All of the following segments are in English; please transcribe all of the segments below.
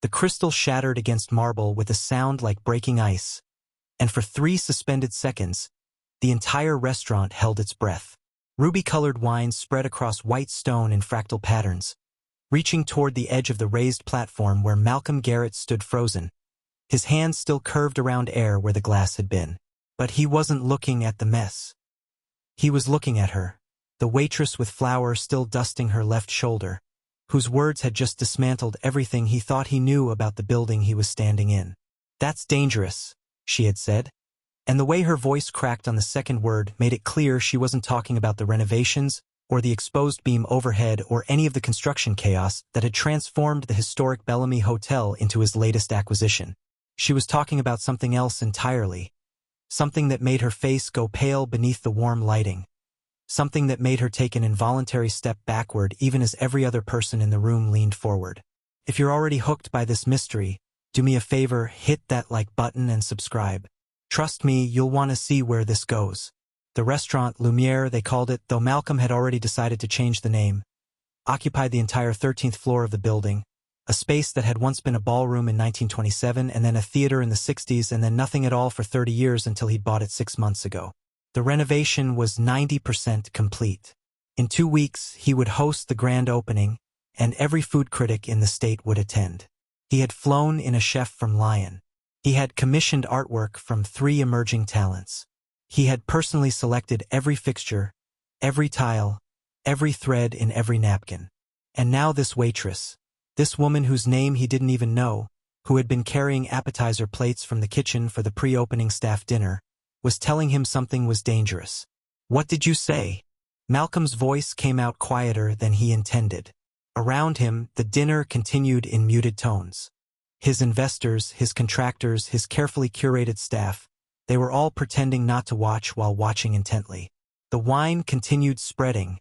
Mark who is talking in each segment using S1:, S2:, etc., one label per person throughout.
S1: The crystal shattered against marble with a sound like breaking ice, and for 3 suspended seconds, the entire restaurant held its breath. Ruby-colored wine spread across white stone in fractal patterns, reaching toward the edge of the raised platform where Malcolm Garrett stood frozen, his hands still curved around air where the glass had been. But he wasn't looking at the mess. He was looking at her, the waitress with flour still dusting her left shoulder, whose words had just dismantled everything he thought he knew about the building he was standing in. "That's dangerous," she had said. And the way her voice cracked on the second word made it clear she wasn't talking about the renovations or the exposed beam overhead or any of the construction chaos that had transformed the historic Bellamy Hotel into his latest acquisition. She was talking about something else entirely, something that made her face go pale beneath the warm lighting, something that made her take an involuntary step backward even as every other person in the room leaned forward. If you're already hooked by this mystery, do me a favor, hit that like button and subscribe. Trust me, you'll want to see where this goes. The restaurant, Lumiere they called it, though Malcolm had already decided to change the name, occupied the entire 13th floor of the building, a space that had once been a ballroom in 1927 and then a theater in the 60s and then nothing at all for 30 years until he'd bought it 6 months ago. The renovation was 90% complete. In 2 weeks, he would host the grand opening, and every food critic in the state would attend. He had flown in a chef from Lyon. He had commissioned artwork from 3 emerging talents. He had personally selected every fixture, every tile, every thread in every napkin. And now this waitress, this woman whose name he didn't even know, who had been carrying appetizer plates from the kitchen for the pre-opening staff dinner, was telling him something was dangerous. "What did you say?" Malcolm's voice came out quieter than he intended. Around him, the dinner continued in muted tones. His investors, his contractors, his carefully curated staff, they were all pretending not to watch while watching intently. The wine continued spreading,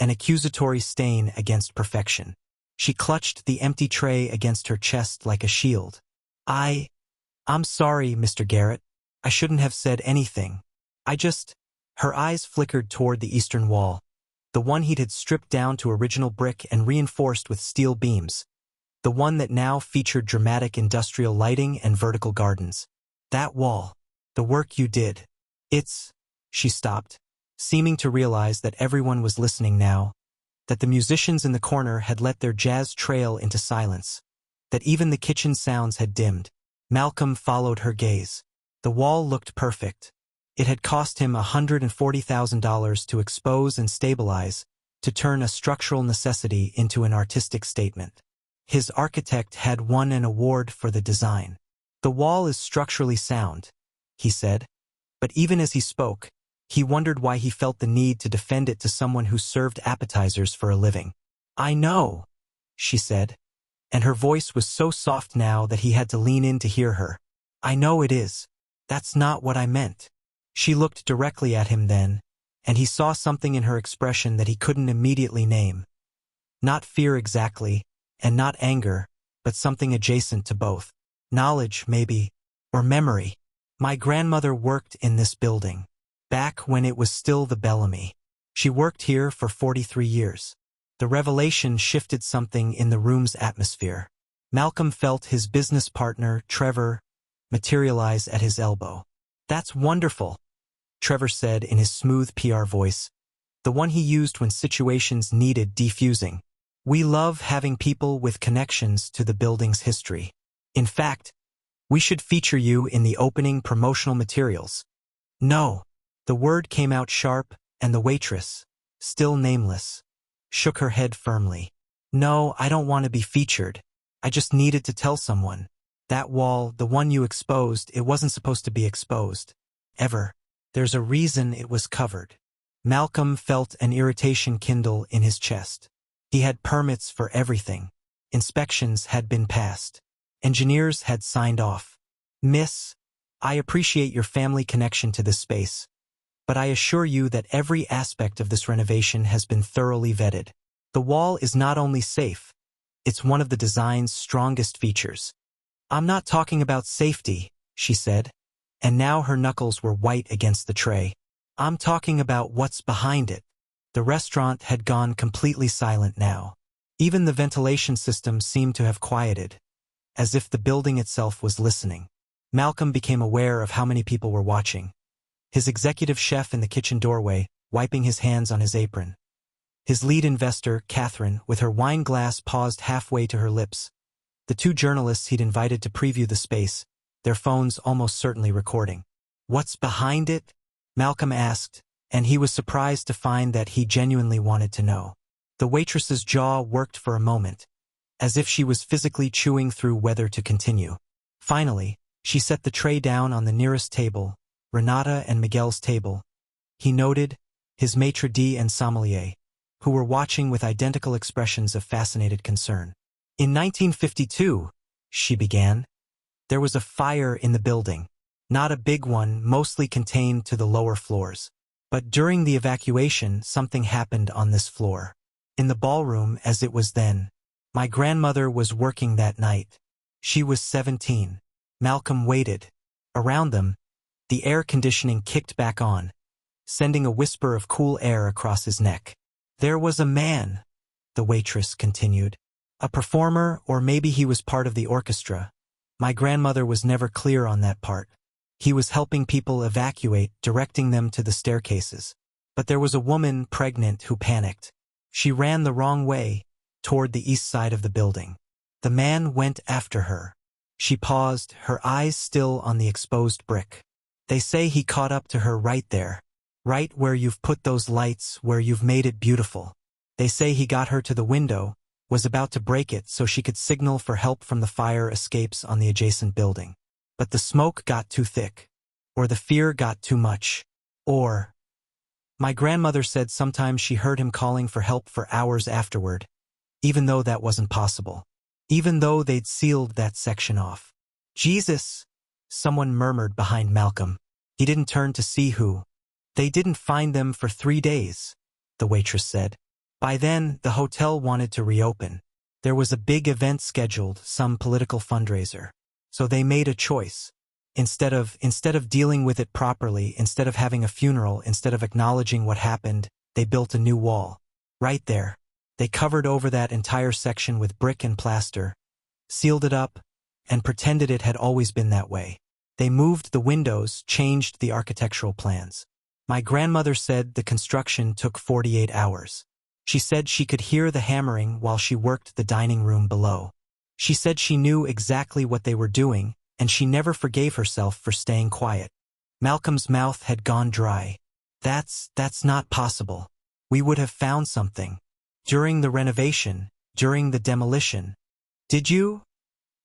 S1: an accusatory stain against perfection. She clutched the empty tray against her chest like a shield. I'm sorry, Mr. Garrett. I shouldn't have said anything. Her eyes flickered toward the eastern wall, the one he'd had stripped down to original brick and reinforced with steel beams, the one that now featured dramatic industrial lighting and vertical gardens. That wall. The work you did. She stopped, seeming to realize that everyone was listening now, that the musicians in the corner had let their jazz trail into silence, that even the kitchen sounds had dimmed. Malcolm followed her gaze. The wall looked perfect. It had cost him $140,000 to expose and stabilize, to turn a structural necessity into an artistic statement. His architect had won an award for the design. "The wall is structurally sound," he said. But even as he spoke, he wondered why he felt the need to defend it to someone who served appetizers for a living. "I know," she said, and her voice was so soft now that he had to lean in to hear her. "I know it is. That's not what I meant." She looked directly at him then, and he saw something in her expression that he couldn't immediately name. Not fear exactly, and not anger, but something adjacent to both. Knowledge, maybe, or memory. "My grandmother worked in this building, back when it was still the Bellamy. She worked here for 43 years. The revelation shifted something in the room's atmosphere. Malcolm felt his business partner, Trevor, materialize at his elbow. "That's wonderful," Trevor said in his smooth PR voice, the one he used when situations needed defusing. "We love having people with connections to the building's history. In fact, we should feature you in the opening promotional materials." "No." The word came out sharp, and the waitress, still nameless, shook her head firmly. "No, I don't want to be featured. I just needed to tell someone. That wall, the one you exposed, it wasn't supposed to be exposed. Ever. There's a reason it was covered." Malcolm felt an irritation kindle in his chest. He had permits for everything. Inspections had been passed. Engineers had signed off. "Miss, I appreciate your family connection to this space, but I assure you that every aspect of this renovation has been thoroughly vetted. The wall is not only safe, it's one of the design's strongest features." "I'm not talking about safety," she said, and now her knuckles were white against the tray. "I'm talking about what's behind it." The restaurant had gone completely silent now. Even the ventilation system seemed to have quieted, as if the building itself was listening. Malcolm became aware of how many people were watching. His executive chef in the kitchen doorway, wiping his hands on his apron. His lead investor, Catherine, with her wine glass paused halfway to her lips. The two journalists he'd invited to preview the space, their phones almost certainly recording. "What's behind it?" Malcolm asked, and he was surprised to find that he genuinely wanted to know. The waitress's jaw worked for a moment, as if she was physically chewing through whether to continue. Finally, she set the tray down on the nearest table, Renata and Miguel's table. He noted his maitre d' and sommelier, who were watching with identical expressions of fascinated concern. "In 1952, she began, there was a fire in the building. Not a big one, mostly contained to the lower floors. But during the evacuation, something happened on this floor. In the ballroom, as it was then. My grandmother was working that night. She was 17. Malcolm waited. Around them, the air conditioning kicked back on, sending a whisper of cool air across his neck. There was a man, the waitress continued. A performer, or maybe he was part of the orchestra. My grandmother was never clear on that part. He was helping people evacuate, directing them to the staircases. But there was a woman pregnant who panicked. She ran the wrong way, toward the east side of the building. The man went after her. She paused, her eyes still on the exposed brick. They say he caught up to her right there. Right where you've put those lights, where you've made it beautiful. They say he got her to the window, was about to break it so she could signal for help from the fire escapes on the adjacent building. But the smoke got too thick. Or the fear got too much. Or... My grandmother said sometimes she heard him calling for help for hours afterward, even though that wasn't possible. Even though they'd sealed that section off. "Jesus!" someone murmured behind Malcolm. He didn't turn to see who. "They didn't find them for 3 days, the waitress said. By then, the hotel wanted to reopen. There was a big event scheduled, some political fundraiser. So they made a choice. Instead of dealing with it properly, instead of having a funeral, instead of acknowledging what happened, they built a new wall. Right there. They covered over that entire section with brick and plaster, sealed it up, and pretended it had always been that way. They moved the windows, changed the architectural plans. My grandmother said the construction took 48 hours. She said she could hear the hammering while she worked the dining room below. She said she knew exactly what they were doing, and she never forgave herself for staying quiet. Malcolm's mouth had gone dry. That's not possible. We would have found something. During the renovation, during the demolition. Did you?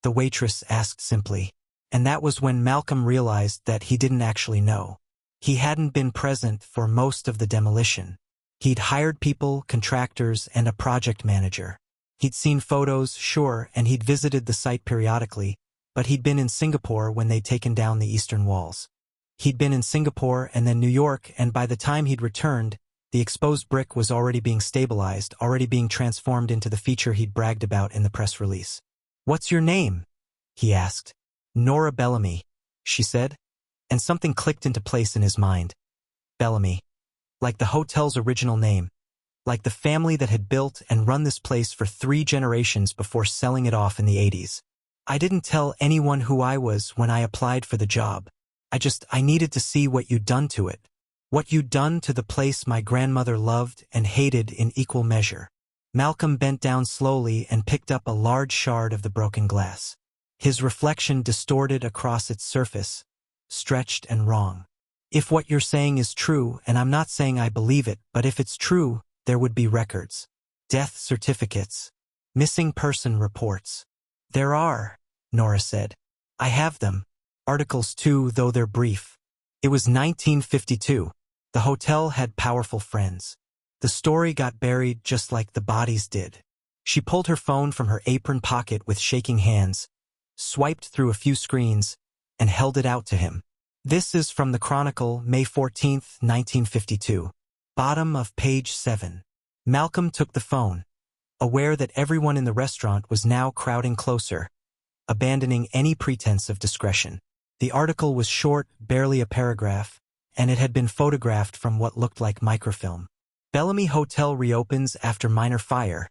S1: The waitress asked simply. And that was when Malcolm realized that he didn't actually know. He hadn't been present for most of the demolition. He'd hired people, contractors, and a project manager. He'd seen photos, sure, and he'd visited the site periodically, but he'd been in Singapore when they'd taken down the eastern walls. He'd been in Singapore and then New York, and by the time he'd returned, the exposed brick was already being stabilized, already being transformed into the feature he'd bragged about in the press release. "What's your name?" he asked. "Nora Bellamy," she said, and something clicked into place in his mind. Bellamy. Like the hotel's original name. Like the family that had built and run this place for 3 generations before selling it off in the 80s. "I didn't tell anyone who I was when I applied for the job. I needed to see what you'd done to it. What you'd done to the place my grandmother loved and hated in equal measure." Malcolm bent down slowly and picked up a large shard of the broken glass. His reflection distorted across its surface, stretched and wrong. "If what you're saying is true, and I'm not saying I believe it, but if it's true, there would be records. Death certificates. Missing person reports." "There are," Nora said. "I have them. Articles too, though they're brief. It was 1952. The hotel had powerful friends. The story got buried just like the bodies did." She pulled her phone from her apron pocket with shaking hands, swiped through a few screens, and held it out to him. "This is from the Chronicle, May 14th, 1952. Bottom of page 7. Malcolm took the phone, aware that everyone in the restaurant was now crowding closer, abandoning any pretense of discretion. The article was short, barely a paragraph, and it had been photographed from what looked like microfilm. "Bellamy Hotel reopens after minor fire,"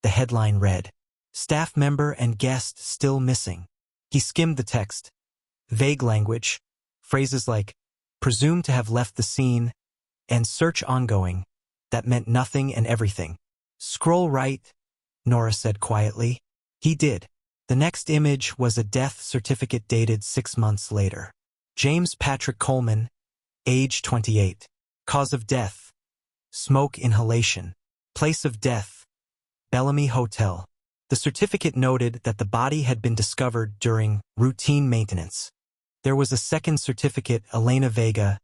S1: the headline read. Staff member and guest still missing. He skimmed the text. Vague language, phrases like, presumed to have left the scene, and search ongoing. That meant nothing and everything. Scroll right, Nora said quietly. He did. The next image was a death certificate dated 6 months later. James Patrick Coleman, age 28. Cause of death: smoke inhalation. Place of death: Bellamy Hotel. The certificate noted that the body had been discovered during routine maintenance. There was a second certificate, Elena Vega,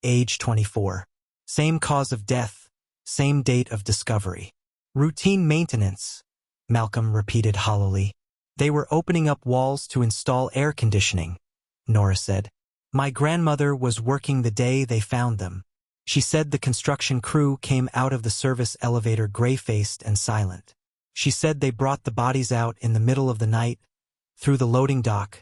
S1: age 24. Same cause of death, same date of discovery. Routine maintenance, Malcolm repeated hollowly. They were opening up walls to install air conditioning, Nora said. My grandmother was working the day they found them. She said the construction crew came out of the service elevator gray-faced and silent. She said they brought the bodies out in the middle of the night, through the loading dock,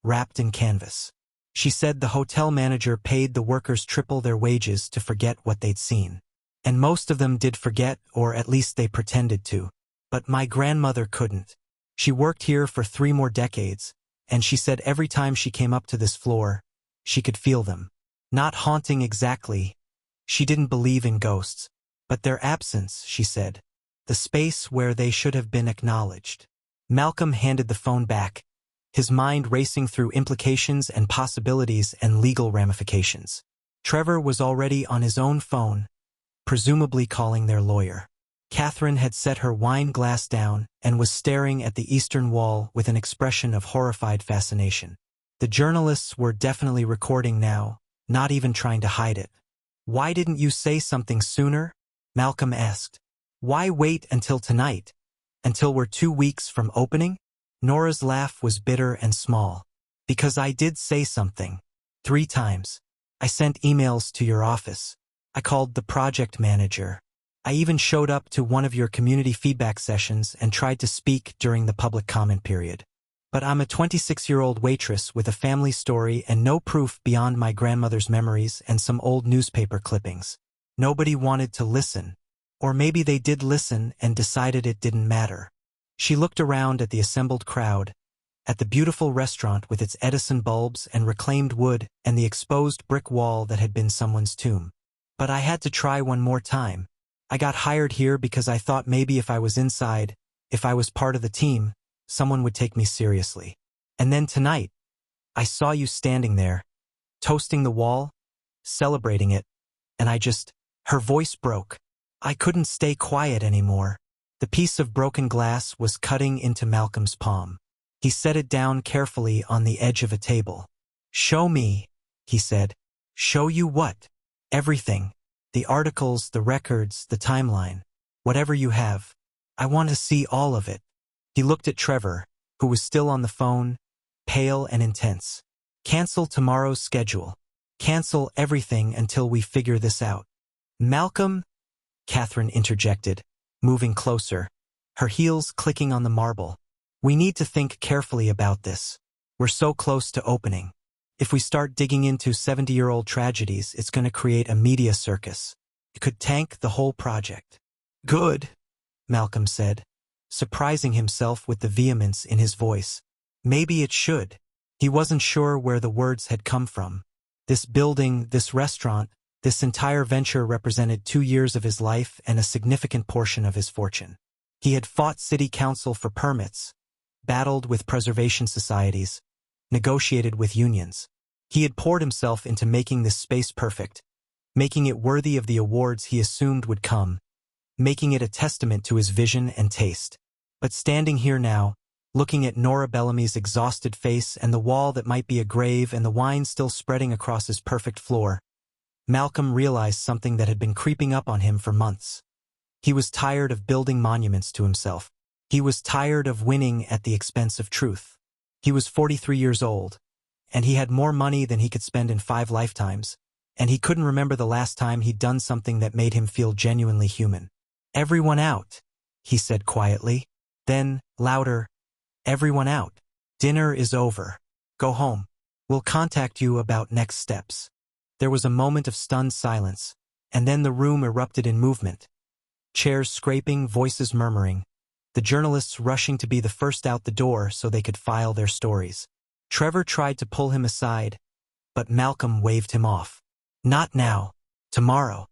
S1: wrapped in canvas. She said the hotel manager paid the workers triple their wages to forget what they'd seen. And most of them did forget, or at least they pretended to. But my grandmother couldn't. She worked here for 3 more decades, and she said every time she came up to this floor, she could feel them. Not haunting exactly. She didn't believe in ghosts. But their absence, she said. The space where they should have been acknowledged. Malcolm handed the phone back, his mind racing through implications and possibilities and legal ramifications. Trevor was already on his own phone, presumably calling their lawyer. Catherine had set her wine glass down and was staring at the eastern wall with an expression of horrified fascination. The journalists were definitely recording now, not even trying to hide it. Why didn't you say something sooner? Malcolm asked. Why wait until tonight? Until we're 2 weeks from opening? Nora's laugh was bitter and small. Because I did say something. 3 times. I sent emails to your office. I called the project manager. I even showed up to one of your community feedback sessions and tried to speak during the public comment period. But I'm a 26-year-old waitress with a family story and no proof beyond my grandmother's memories and some old newspaper clippings. Nobody wanted to listen. Or maybe they did listen and decided it didn't matter. She looked around at the assembled crowd, at the beautiful restaurant with its Edison bulbs and reclaimed wood and the exposed brick wall that had been someone's tomb. But I had to try one more time. I got hired here because I thought maybe if I was inside, if I was part of the team, someone would take me seriously. And then tonight, I saw you standing there, toasting the wall, celebrating it, and her voice broke. I couldn't stay quiet anymore. The piece of broken glass was cutting into Malcolm's palm. He set it down carefully on the edge of a table. Show me, he said. Show you what? Everything. The articles, the records, the timeline. Whatever you have. I want to see all of it. He looked at Trevor, who was still on the phone, pale and intense. Cancel tomorrow's schedule. Cancel everything until we figure this out. Malcolm? Catherine interjected, moving closer, her heels clicking on the marble. We need to think carefully about this. We're so close to opening. If we start digging into 70-year-old tragedies, it's going to create a media circus. It could tank the whole project. Good, Malcolm said, surprising himself with the vehemence in his voice. Maybe it should. He wasn't sure where the words had come from. This building, this restaurant, this entire venture represented 2 years of his life and a significant portion of his fortune. He had fought city council for permits, battled with preservation societies, negotiated with unions. He had poured himself into making this space perfect, making it worthy of the awards he assumed would come, making it a testament to his vision and taste. But standing here now, looking at Nora Bellamy's exhausted face and the wall that might be a grave and the wine still spreading across his perfect floor, Malcolm realized something that had been creeping up on him for months. He was tired of building monuments to himself. He was tired of winning at the expense of truth. He was 43 years old, and he had more money than he could spend in 5 lifetimes, and he couldn't remember the last time he'd done something that made him feel genuinely human. Everyone out, he said quietly. Then, louder, everyone out. Dinner is over. Go home. We'll contact you about next steps. There was a moment of stunned silence, and then the room erupted in movement. Chairs scraping, voices murmuring. the journalists rushing to be the first out the door so they could file their stories. Trevor tried to pull him aside, but Malcolm waved him off. Not now. Tomorrow.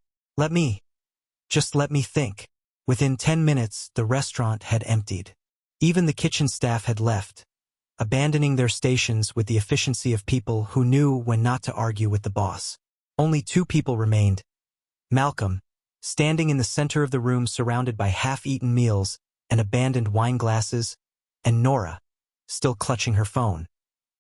S1: Just let me think. Within 10 minutes, the restaurant had emptied. Even the kitchen staff had left, abandoning their stations with the efficiency of people who knew when not to argue with the boss. Only 2 people remained. Malcolm, standing in the center of the room surrounded by half-eaten meals and abandoned wine glasses, and Nora, still clutching her phone,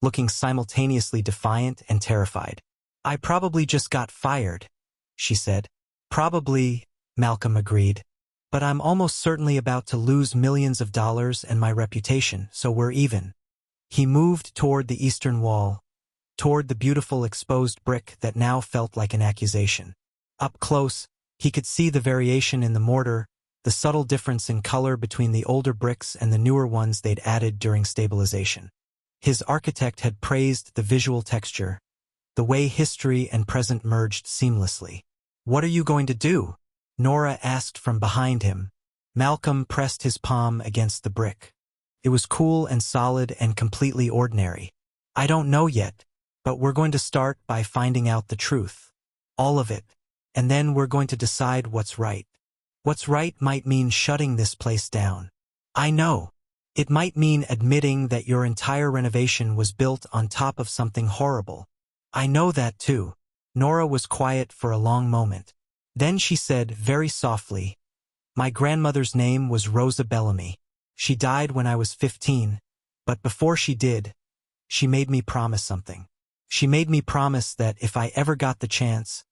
S1: looking simultaneously defiant and terrified. I probably just got fired, she said. Probably, Malcolm agreed. But I'm almost certainly about to lose millions of dollars and my reputation, so we're even. He moved toward the eastern wall, toward the beautiful exposed brick that now felt like an accusation. Up close, he could see the variation in the mortar, the subtle difference in color between the older bricks and the newer ones they'd added during stabilization. His architect had praised the visual texture, the way history and present merged seamlessly. What are you going to do? Nora asked from behind him. Malcolm pressed his palm against the brick. It was cool and solid and completely ordinary. I don't know yet, but we're going to start by finding out the truth. All of it. And then we're going to decide what's right. What's right might mean shutting this place down. I know. It might mean admitting that your entire renovation was built on top of something horrible. I know that too. Nora was quiet for a long moment. Then she said very softly, my grandmother's name was Rosa Bellamy. She died when I was 15, but before she did, she made me promise something. She made me promise that if I ever got the chance,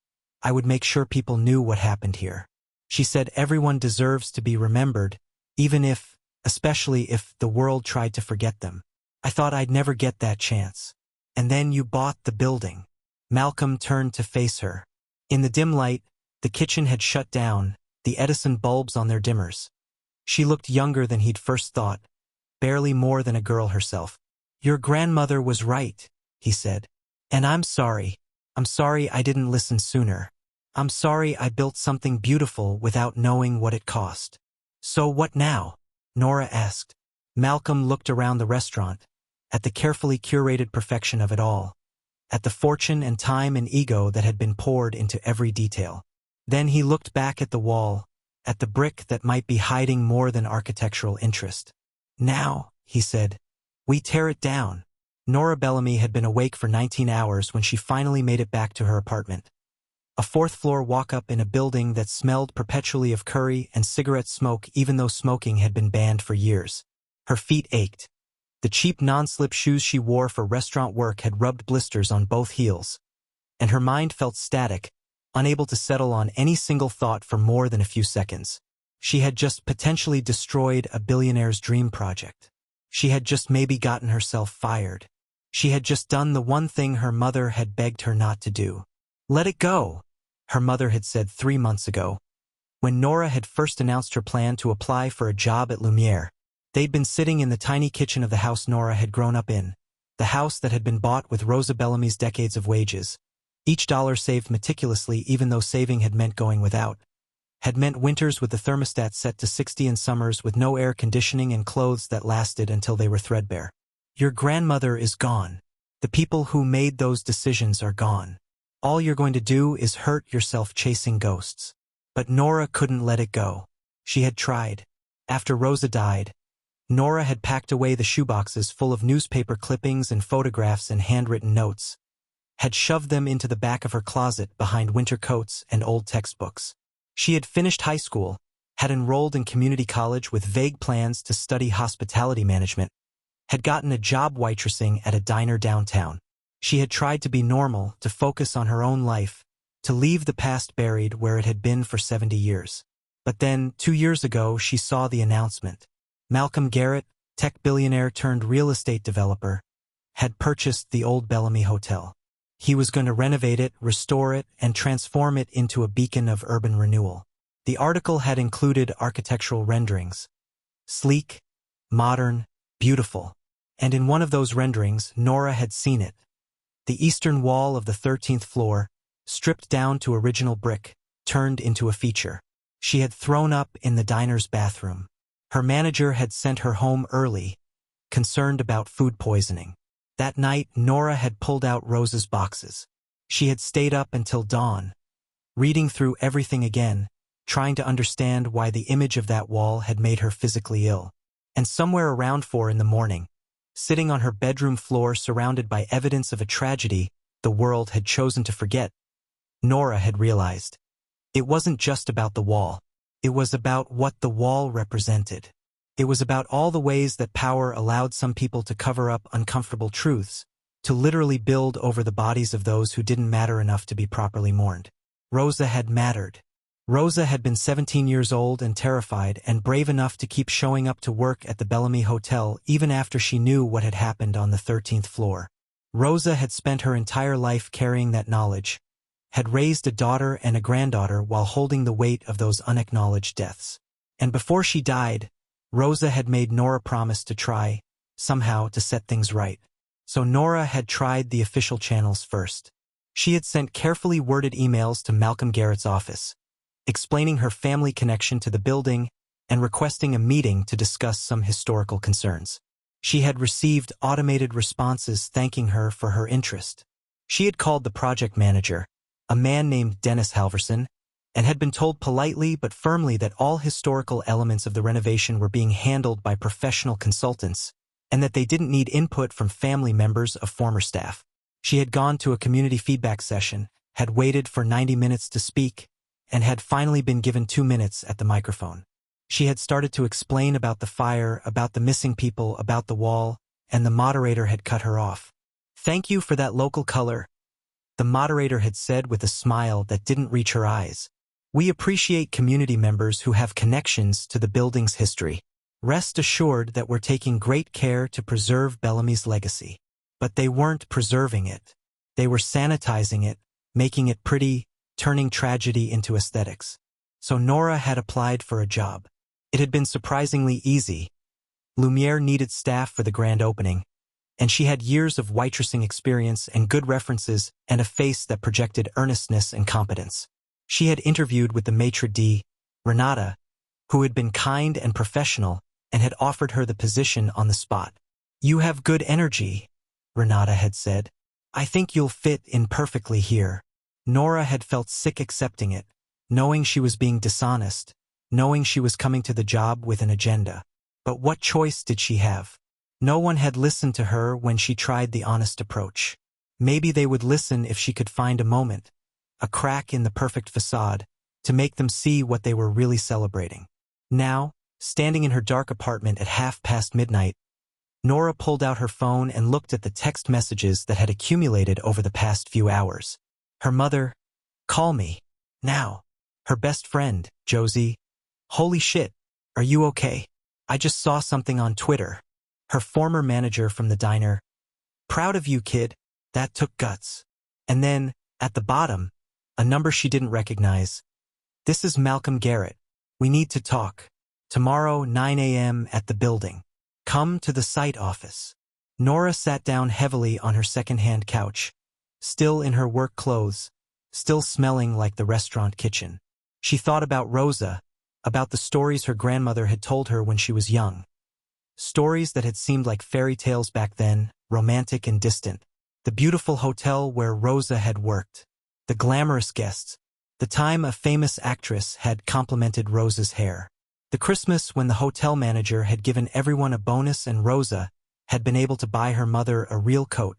S1: I would make sure people knew what happened here. She said everyone deserves to be remembered, even if, especially if, the world tried to forget them. I thought I'd never get that chance. And then you bought the building. Malcolm turned to face her. In the dim light, the kitchen had shut down, the Edison bulbs on their dimmers. She looked younger than he'd first thought, barely more than a girl herself. Your grandmother was right, he said. And I'm sorry. I'm sorry I didn't listen sooner. I'm sorry I built something beautiful without knowing what it cost. So what now? Nora asked. Malcolm looked around the restaurant, at the carefully curated perfection of it all, at the fortune and time and ego that had been poured into every detail. Then he looked back at the wall, at the brick that might be hiding more than architectural interest. Now, he said, we tear it down. Nora Bellamy had been awake for 19 hours when she finally made it back to her apartment. A 4th-floor walk-up in a building that smelled perpetually of curry and cigarette smoke even though smoking had been banned for years. Her feet ached. The cheap non-slip shoes she wore for restaurant work had rubbed blisters on both heels. And her mind felt static, unable to settle on any single thought for more than a few seconds. She had just potentially destroyed a billionaire's dream project. She had just maybe gotten herself fired. She had just done the one thing her mother had begged her not to do. Let it go, her mother had said 3 months ago. When Nora had first announced her plan to apply for a job at Lumiere, they'd been sitting in the tiny kitchen of the house Nora had grown up in, the house that had been bought with Rosa Bellamy's decades of wages. Each dollar saved meticulously even though saving had meant going without. Had meant winters with the thermostat set to 60 and summers with no air conditioning and clothes that lasted until they were threadbare. Your grandmother is gone. The people who made those decisions are gone. All you're going to do is hurt yourself chasing ghosts. But Nora couldn't let it go. She had tried. After Rosa died, Nora had packed away the shoeboxes full of newspaper clippings and photographs and handwritten notes, had shoved them into the back of her closet behind winter coats and old textbooks. She had finished high school, had enrolled in community college with vague plans to study hospitality management, had gotten a job waitressing at a diner downtown. She had tried to be normal, to focus on her own life, to leave the past buried where it had been for 70 years. But then, 2 years ago, she saw the announcement. Malcolm Garrett, tech billionaire turned real estate developer, had purchased the old Bellamy Hotel. He was going to renovate it, restore it, and transform it into a beacon of urban renewal. The article had included architectural renderings. Sleek, modern, beautiful. And in one of those renderings, Nora had seen it. The eastern wall of the 13th floor, stripped down to original brick, turned into a feature. She had thrown up in the diner's bathroom. Her manager had sent her home early, concerned about food poisoning. That night, Nora had pulled out Rosa's boxes. She had stayed up until dawn, reading through everything again, trying to understand why the image of that wall had made her physically ill. And somewhere around 4 in the morning, sitting on her bedroom floor surrounded by evidence of a tragedy the world had chosen to forget, Nora had realized. It wasn't just about the wall. It was about what the wall represented. It was about all the ways that power allowed some people to cover up uncomfortable truths, to literally build over the bodies of those who didn't matter enough to be properly mourned. Rosa had mattered. Rosa had been 17 years old and terrified and brave enough to keep showing up to work at the Bellamy Hotel even after she knew what had happened on the 13th floor. Rosa had spent her entire life carrying that knowledge, had raised a daughter and a granddaughter while holding the weight of those unacknowledged deaths. And before she died, Rosa had made Nora promise to try, somehow, to set things right. So Nora had tried the official channels first. She had sent carefully worded emails to Malcolm Garrett's office, explaining her family connection to the building and requesting a meeting to discuss some historical concerns. She had received automated responses thanking her for her interest. She had called the project manager, a man named Dennis Halverson, and had been told politely but firmly that all historical elements of the renovation were being handled by professional consultants, and that they didn't need input from family members of former staff. She had gone to a community feedback session, had waited for 90 minutes to speak, and had finally been given 2 minutes at the microphone. She had started to explain about the fire, about the missing people, about the wall, and the moderator had cut her off. "Thank you for that local color," the moderator had said with a smile that didn't reach her eyes. "We appreciate community members who have connections to the building's history. Rest assured that we're taking great care to preserve Bellamy's legacy." But they weren't preserving it. They were sanitizing it, making it pretty, turning tragedy into aesthetics. So Nora had applied for a job. It had been surprisingly easy. Lumiere needed staff for the grand opening, and she had years of waitressing experience and good references and a face that projected earnestness and competence. She had interviewed with the maitre d', Renata, who had been kind and professional and had offered her the position on the spot. "You have good energy," Renata had said. "I think you'll fit in perfectly here." Nora had felt sick accepting it, knowing she was being dishonest, knowing she was coming to the job with an agenda. But what choice did she have? No one had listened to her when she tried the honest approach. Maybe they would listen if she could find a moment, a crack in the perfect facade, to make them see what they were really celebrating. Now, standing in her dark apartment at midnight, Nora pulled out her phone and looked at the text messages that had accumulated over the past few hours. Her mother, "Call me. Now." Her best friend, Josie, "Holy shit, are you okay? I just saw something on Twitter." Her former manager from the diner, "Proud of you, kid. That took guts." And then, at the bottom, a number she didn't recognize. "This is Malcolm Garrett. We need to talk. Tomorrow, 9 a.m. at the building. Come to the site office." Nora sat down heavily on her second-hand couch, still in her work clothes, still smelling like the restaurant kitchen. She thought about Rosa, about the stories her grandmother had told her when she was young. Stories that had seemed like fairy tales back then, romantic and distant. The beautiful hotel where Rosa had worked. The glamorous guests. The time a famous actress had complimented Rosa's hair. The Christmas when the hotel manager had given everyone a bonus and Rosa had been able to buy her mother a real coat,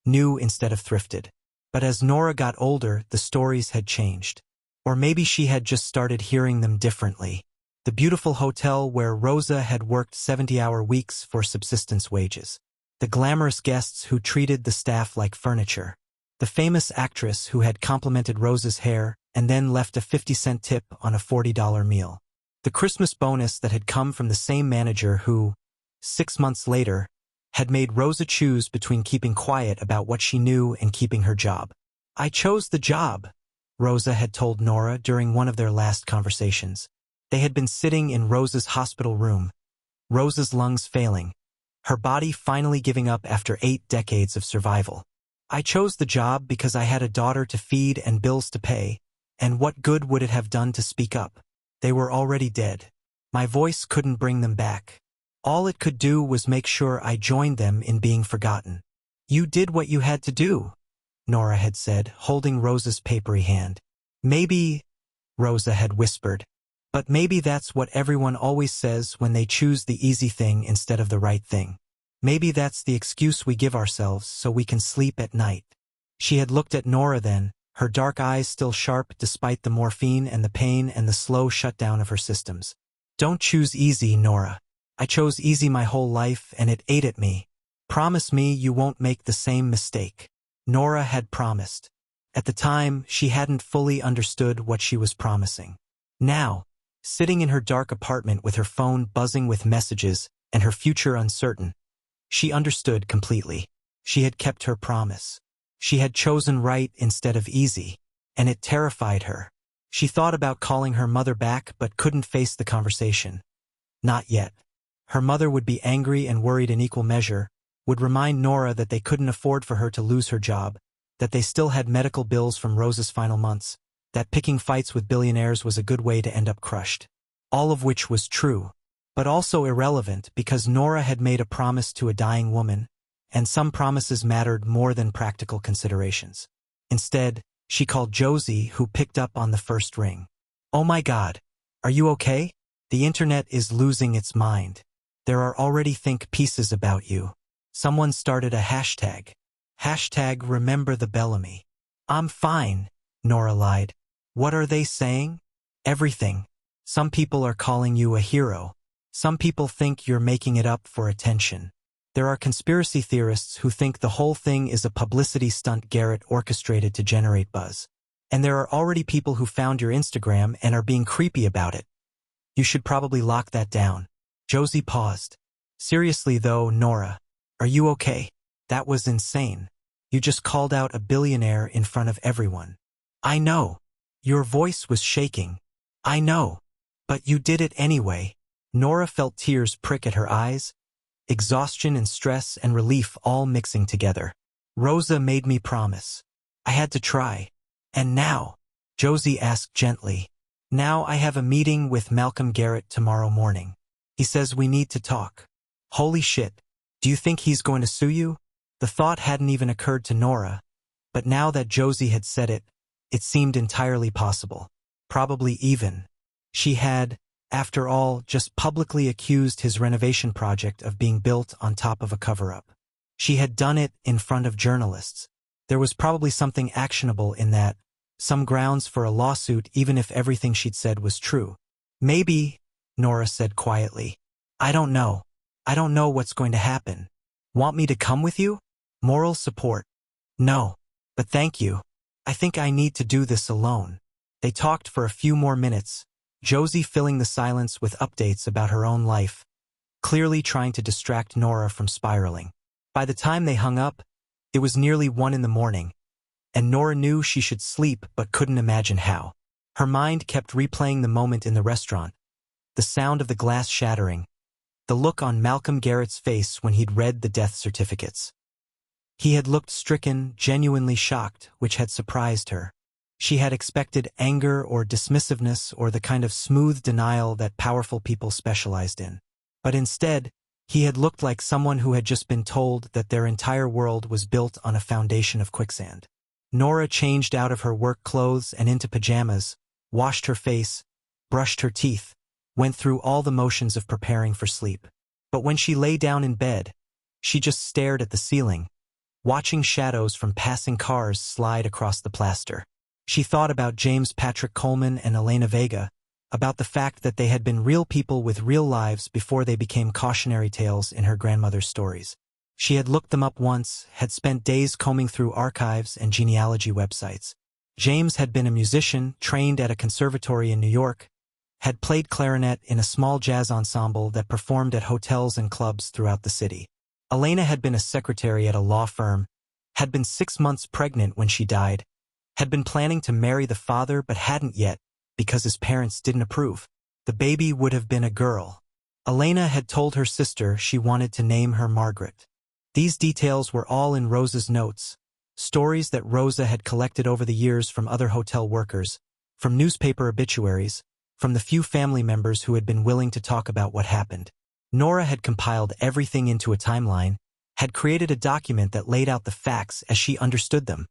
S1: new instead of thrifted. But as Nora got older, the stories had changed. Or maybe she had just started hearing them differently. The beautiful hotel where Rosa had worked 70-hour weeks for subsistence wages. The glamorous guests who treated the staff like furniture. The famous actress who had complimented Rosa's hair and then left a 50-cent tip on a $40 meal. The Christmas bonus that had come from the same manager who, 6 months later, had made Rosa choose between keeping quiet about what she knew and keeping her job. "I chose the job," Rosa had told Nora during one of their last conversations. They had been sitting in Rosa's hospital room, Rosa's lungs failing, her body finally giving up after 8 decades of survival. "I chose the job because I had a daughter to feed and bills to pay, and what good would it have done to speak up? They were already dead." My voice couldn't bring them back. All it could do was make sure I joined them in being forgotten. You did what you had to do, Nora had said, holding Rosa's papery hand. Maybe, Rosa had whispered, but maybe that's what everyone always says when they choose the easy thing instead of the right thing. Maybe that's the excuse we give ourselves so we can sleep at night. She had looked at Nora then, her dark eyes still sharp despite the morphine and the pain and the slow shutdown of her systems. Don't choose easy, Nora. I chose easy my whole life and it ate at me. Promise me you won't make the same mistake. Nora had promised. At the time, she hadn't fully understood what she was promising. Now, sitting in her dark apartment with her phone buzzing with messages and her future uncertain, she understood completely. She had kept her promise. She had chosen right instead of easy, and it terrified her. She thought about calling her mother back but couldn't face the conversation. Not yet. Her mother would be angry and worried in equal measure, would remind Nora that they couldn't afford for her to lose her job, that they still had medical bills from Rosa's final months, that picking fights with billionaires was a good way to end up crushed. All of which was true, but also irrelevant because Nora had made a promise to a dying woman, and some promises mattered more than practical considerations. Instead, she called Josie, who picked up on the first ring. Oh my God, are you okay? The internet is losing its mind. There are already think pieces about you. Someone started a hashtag. Hashtag remember the Bellamy. I'm fine, Nora lied. What are they saying? Everything. Some people are calling you a hero. Some people think you're making it up for attention. There are conspiracy theorists who think the whole thing is a publicity stunt Garrett orchestrated to generate buzz. And there are already people who found your Instagram and are being creepy about it. You should probably lock that down. Josie paused. Seriously though, Nora, are you okay? That was insane. You just called out a billionaire in front of everyone. I know. Your voice was shaking. I know. But you did it anyway. Nora felt tears prick at her eyes, exhaustion and stress and relief all mixing together. Rosa made me promise. I had to try. And now? Josie asked gently. Now I have a meeting with Malcolm Garrett tomorrow morning. He says we need to talk. Holy shit. Do you think he's going to sue you? The thought hadn't even occurred to Nora, but now that Josie had said it, it seemed entirely possible. Probably even. She had, after all, just publicly accused his renovation project of being built on top of a cover-up. She had done it in front of journalists. There was probably something actionable in that, some grounds for a lawsuit even if everything she'd said was true. Maybe, Nora said quietly. I don't know. I don't know what's going to happen. Want me to come with you? Moral support. No. But thank you. I think I need to do this alone. They talked for a few more minutes, Josie filling the silence with updates about her own life, clearly trying to distract Nora from spiraling. By the time they hung up, it was nearly 1 a.m, and Nora knew she should sleep but couldn't imagine how. Her mind kept replaying the moment in the restaurant, the sound of the glass shattering, the look on Malcolm Garrett's face when he'd read the death certificates. He had looked stricken, genuinely shocked, which had surprised her. She had expected anger or dismissiveness or the kind of smooth denial that powerful people specialized in. But instead, he had looked like someone who had just been told that their entire world was built on a foundation of quicksand. Nora changed out of her work clothes and into pajamas, washed her face, brushed her teeth, went through all the motions of preparing for sleep. But when she lay down in bed, she just stared at the ceiling, watching shadows from passing cars slide across the plaster. She thought about James Patrick Coleman and Elena Vega, about the fact that they had been real people with real lives before they became cautionary tales in her grandmother's stories. She had looked them up once, had spent days combing through archives and genealogy websites. James had been a musician, trained at a conservatory in New York, had played clarinet in a small jazz ensemble that performed at hotels and clubs throughout the city. Elena had been a secretary at a law firm, had been 6 months pregnant when she died, had been planning to marry the father but hadn't yet because his parents didn't approve. The baby would have been a girl. Elena had told her sister she wanted to name her Margaret. These details were all in Rosa's notes, stories that Rosa had collected over the years from other hotel workers, from newspaper obituaries, from the few family members who had been willing to talk about what happened. Nora had compiled everything into a timeline, had created a document that laid out the facts as she understood them.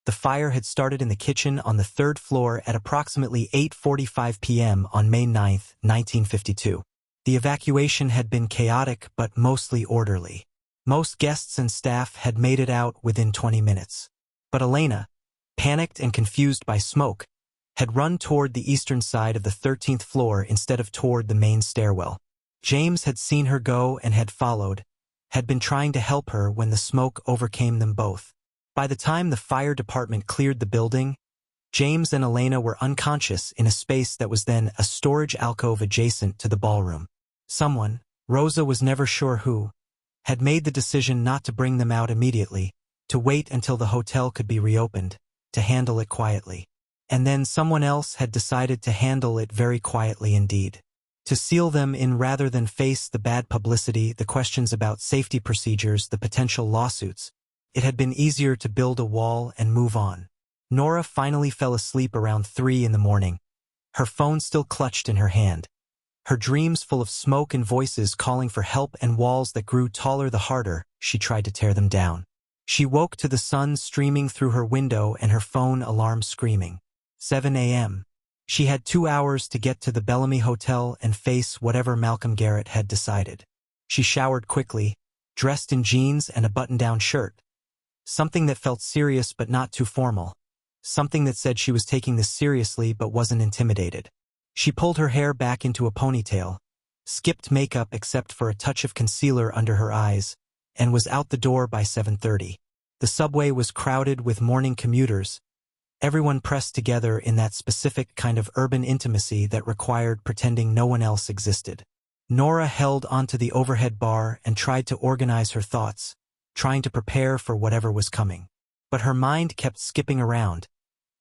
S1: The fire had started in the kitchen on the 3rd floor at approximately 8:45 p.m. on May 9, 1952. The evacuation had been chaotic but mostly orderly. Most guests and staff had made it out within 20 minutes. But Elena, panicked and confused by smoke, had run toward the eastern side of the 13th floor instead of toward the main stairwell. James had seen her go and had followed, had been trying to help her when the smoke overcame them both. By the time the fire department cleared the building, James and Elena were unconscious in a space that was then a storage alcove adjacent to the ballroom. Someone, Rosa was never sure who, had made the decision not to bring them out immediately, to wait until the hotel could be reopened, to handle it quietly. And then someone else had decided to handle it very quietly indeed. To seal them in rather than face the bad publicity, the questions about safety procedures, the potential lawsuits. It had been easier to build a wall and move on. Nora finally fell asleep around 3 in the morning, her phone still clutched in her hand. Her dreams full of smoke and voices calling for help and walls that grew taller the harder she tried to tear them down. She woke to the sun streaming through her window and her phone alarm screaming. 7 a.m. She had 2 hours to get to the Bellamy Hotel and face whatever Malcolm Garrett had decided. She showered quickly, dressed in jeans and a button-down shirt. Something that felt serious but not too formal. Something that said she was taking this seriously but wasn't intimidated. She pulled her hair back into a ponytail, skipped makeup except for a touch of concealer under her eyes, and was out the door by 7:30. The subway was crowded with morning commuters, everyone pressed together in that specific kind of urban intimacy that required pretending no one else existed. Nora held onto the overhead bar and tried to organize her thoughts, trying to prepare for whatever was coming. But her mind kept skipping around,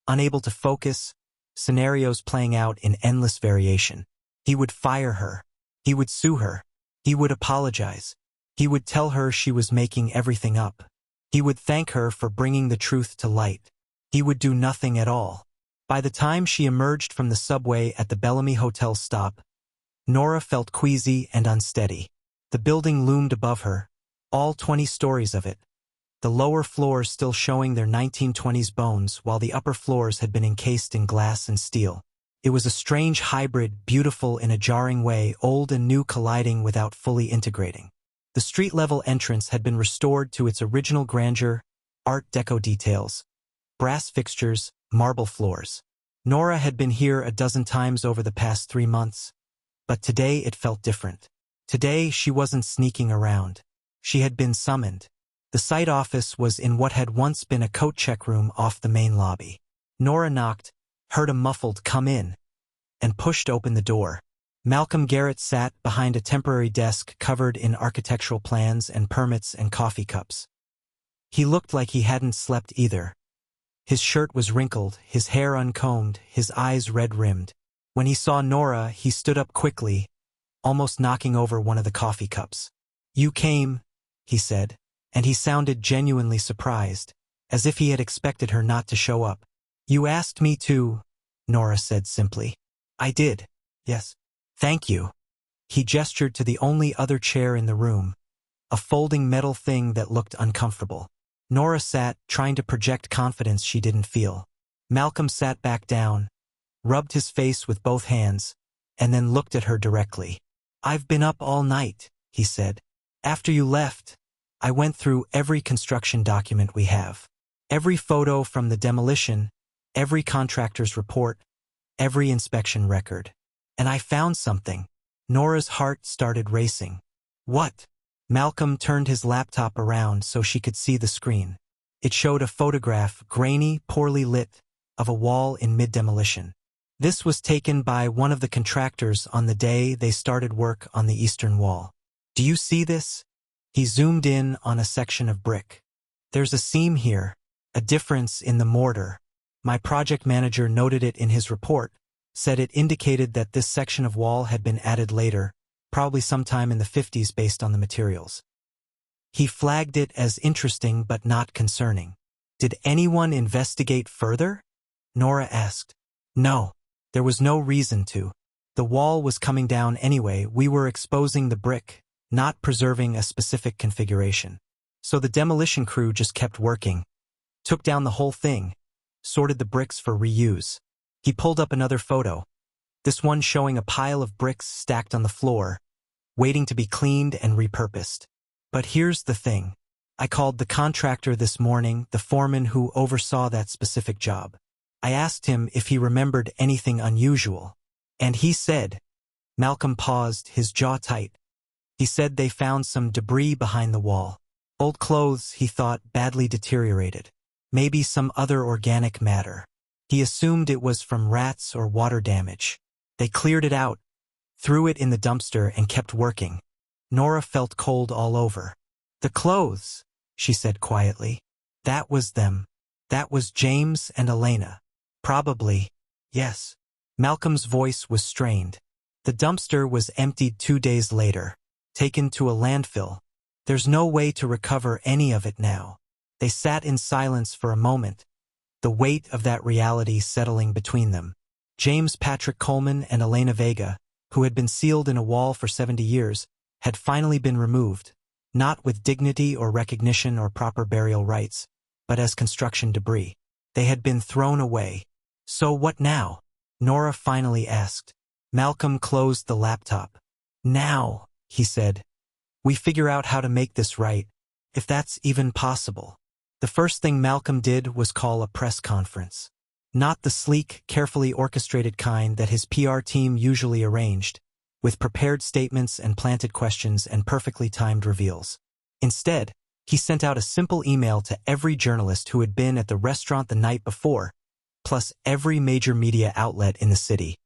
S1: unable to focus, scenarios playing out in endless variation. He would fire her. He would sue her. He would apologize. He would tell her she was making everything up. He would thank her for bringing the truth to light. He would do nothing at all. By the time she emerged from the subway at the Bellamy Hotel stop, Nora felt queasy and unsteady. The building loomed above her, all 20 stories of it, the lower floors still showing their 1920s bones while the upper floors had been encased in glass and steel. It was a strange hybrid, beautiful in a jarring way, old and new colliding without fully integrating. The street-level entrance had been restored to its original grandeur, Art Deco details, brass fixtures, marble floors. Nora had been here a dozen times over the past 3 months, but today it felt different. Today she wasn't sneaking around. She had been summoned. The site office was in what had once been a coat check room off the main lobby. Nora knocked, heard a muffled "come in," and pushed open the door. Malcolm Garrett sat behind a temporary desk covered in architectural plans and permits and coffee cups. He looked like he hadn't slept either. His shirt was wrinkled, his hair uncombed, his eyes red-rimmed. When he saw Nora, he stood up quickly, almost knocking over one of the coffee cups. "You came," he said, and he sounded genuinely surprised, as if he had expected her not to show up. "You asked me to," Nora said simply. "I did, yes. Thank you." He gestured to the only other chair in the room, a folding metal thing that looked uncomfortable. Nora sat, trying to project confidence she didn't feel. Malcolm sat back down, rubbed his face with both hands, and then looked at her directly. "I've been up all night," he said. "After you left, I went through every construction document we have. Every photo from the demolition, every contractor's report, every inspection record. And I found something." Nora's heart started racing. "What?" Malcolm turned his laptop around so she could see the screen. It showed a photograph, grainy, poorly lit, of a wall in mid-demolition. This was taken by one of the contractors on the day they started work on the eastern wall. "Do you see this?" He zoomed in on a section of brick. "There's a seam here, a difference in the mortar. My project manager noted it in his report, said it indicated that this section of wall had been added later, probably sometime in the 50s based on the materials." He flagged it as interesting but not concerning. "Did anyone investigate further?" Nora asked. "No. There was no reason to. The wall was coming down anyway. We were exposing the brick, not preserving a specific configuration. So the demolition crew just kept working. Took down the whole thing. Sorted the bricks for reuse. He pulled up another photo. This one showing a pile of bricks stacked on the floor, waiting to be cleaned and repurposed. But here's the thing. I called the contractor this morning, the foreman who oversaw that specific job. I asked him if he remembered anything unusual. And he said, Malcolm paused, his jaw tight. He said they found some debris behind the wall. Old clothes, he thought, badly deteriorated. Maybe some other organic matter. He assumed it was from rats or water damage. They cleared it out, threw it in the dumpster and kept working. Nora felt cold all over. The clothes, she said quietly. That was them. That was James and Elena. Probably. Yes. Malcolm's voice was strained. The dumpster was emptied 2 days later. Taken to a landfill. There's no way to recover any of it now. They sat in silence for a moment, the weight of that reality settling between them. James Patrick Coleman and Elena Vega, who had been sealed in a wall for 70 years, had finally been removed, not with dignity or recognition or proper burial rites, but as construction debris. They had been thrown away. So what now? Nora finally asked. Malcolm closed the laptop. Now, he said, we figure out how to make this right, if that's even possible. The first thing Malcolm did was call a press conference. Not the sleek, carefully orchestrated kind that his PR team usually arranged, with prepared statements and planted questions and perfectly timed reveals. Instead, he sent out a simple email to every journalist who had been at the restaurant the night before, plus every major media outlet in the city.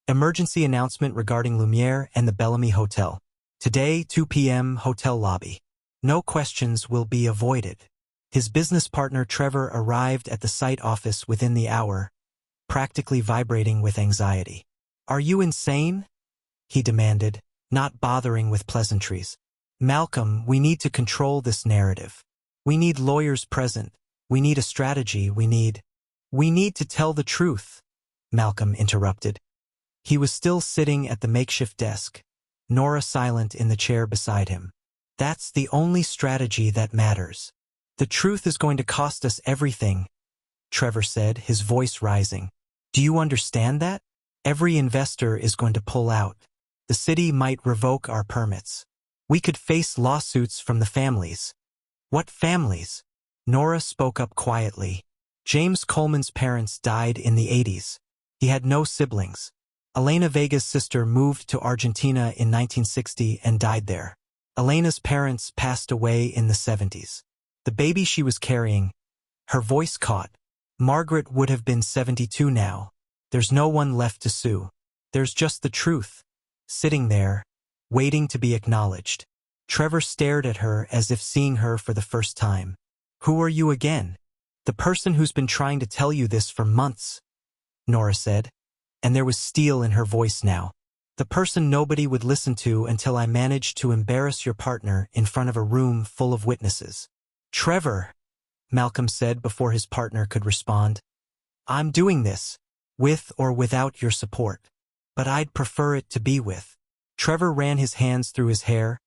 S1: Emergency announcement regarding Lumiere and the Bellamy Hotel. Today, 2 p.m., hotel lobby. No questions will be avoided. His business partner Trevor arrived at the site office within the hour, practically vibrating with anxiety. Are you insane? He demanded, not bothering with pleasantries. Malcolm, we need to control this narrative. We need lawyers present. We need a strategy. We need to tell the truth, Malcolm interrupted. He was still sitting at the makeshift desk, Nora silent in the chair beside him. That's the only strategy that matters. The truth is going to cost us everything, Trevor said, his voice rising. Do you understand that? Every investor is going to pull out. The city might revoke our permits. We could face lawsuits from the families. What families? Nora spoke up quietly. James Coleman's parents died in the 80s. He had no siblings. Elena Vega's sister moved to Argentina in 1960 and died there. Elena's parents passed away in the 70s. The baby she was carrying, her voice caught. Margaret would have been 72 now. There's no one left to sue. There's just the truth, sitting there, waiting to be acknowledged. Trevor stared at her as if seeing her for the first time. Who are you again? The person who's been trying to tell you this for months, Nora said, and there was steel in her voice now. The person nobody would listen to until I managed to embarrass your partner in front of a room full of witnesses. Trevor, Malcolm said before his partner could respond. I'm doing this, with or without your support. But I'd prefer it to be with. Trevor ran his hands through his hair,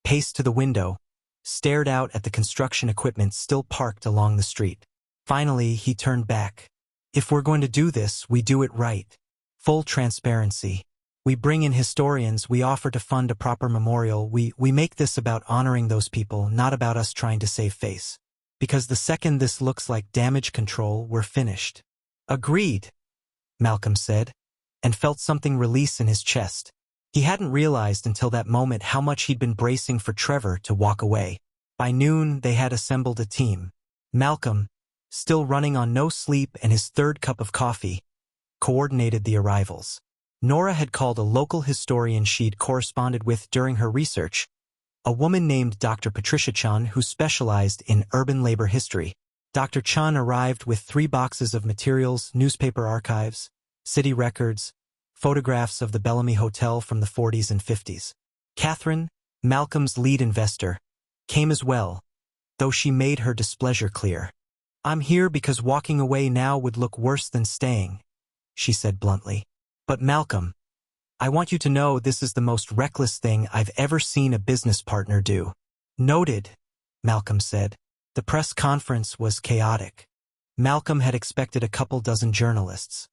S1: paced to the window, stared out at the construction equipment still parked along the street. Finally, he turned back. If we're going to do this, we do it right. Full transparency. We bring in historians, we offer to fund a proper memorial, we make this about honoring those people, not about us trying to save face. Because the second this looks like damage control, we're finished. Agreed, Malcolm said, and felt something release in his chest. He hadn't realized until that moment how much he'd been bracing for Trevor to walk away. By noon, they had assembled a team. Malcolm, still running on no sleep and his third cup of coffee, coordinated the arrivals. Nora had called a local historian she'd corresponded with during her research, a woman named Dr. Patricia Chun who specialized in urban labor history. Dr. Chun arrived with 3 boxes of materials, newspaper archives, city records, photographs of the Bellamy Hotel from the 40s and 50s. Catherine, Malcolm's lead investor, came as well, though she made her displeasure clear. I'm here because walking away now would look worse than staying, she said bluntly. But Malcolm, I want you to know this is the most reckless thing I've ever seen a business partner do. Noted, Malcolm said. The press conference was chaotic. Malcolm had expected a couple dozen journalists.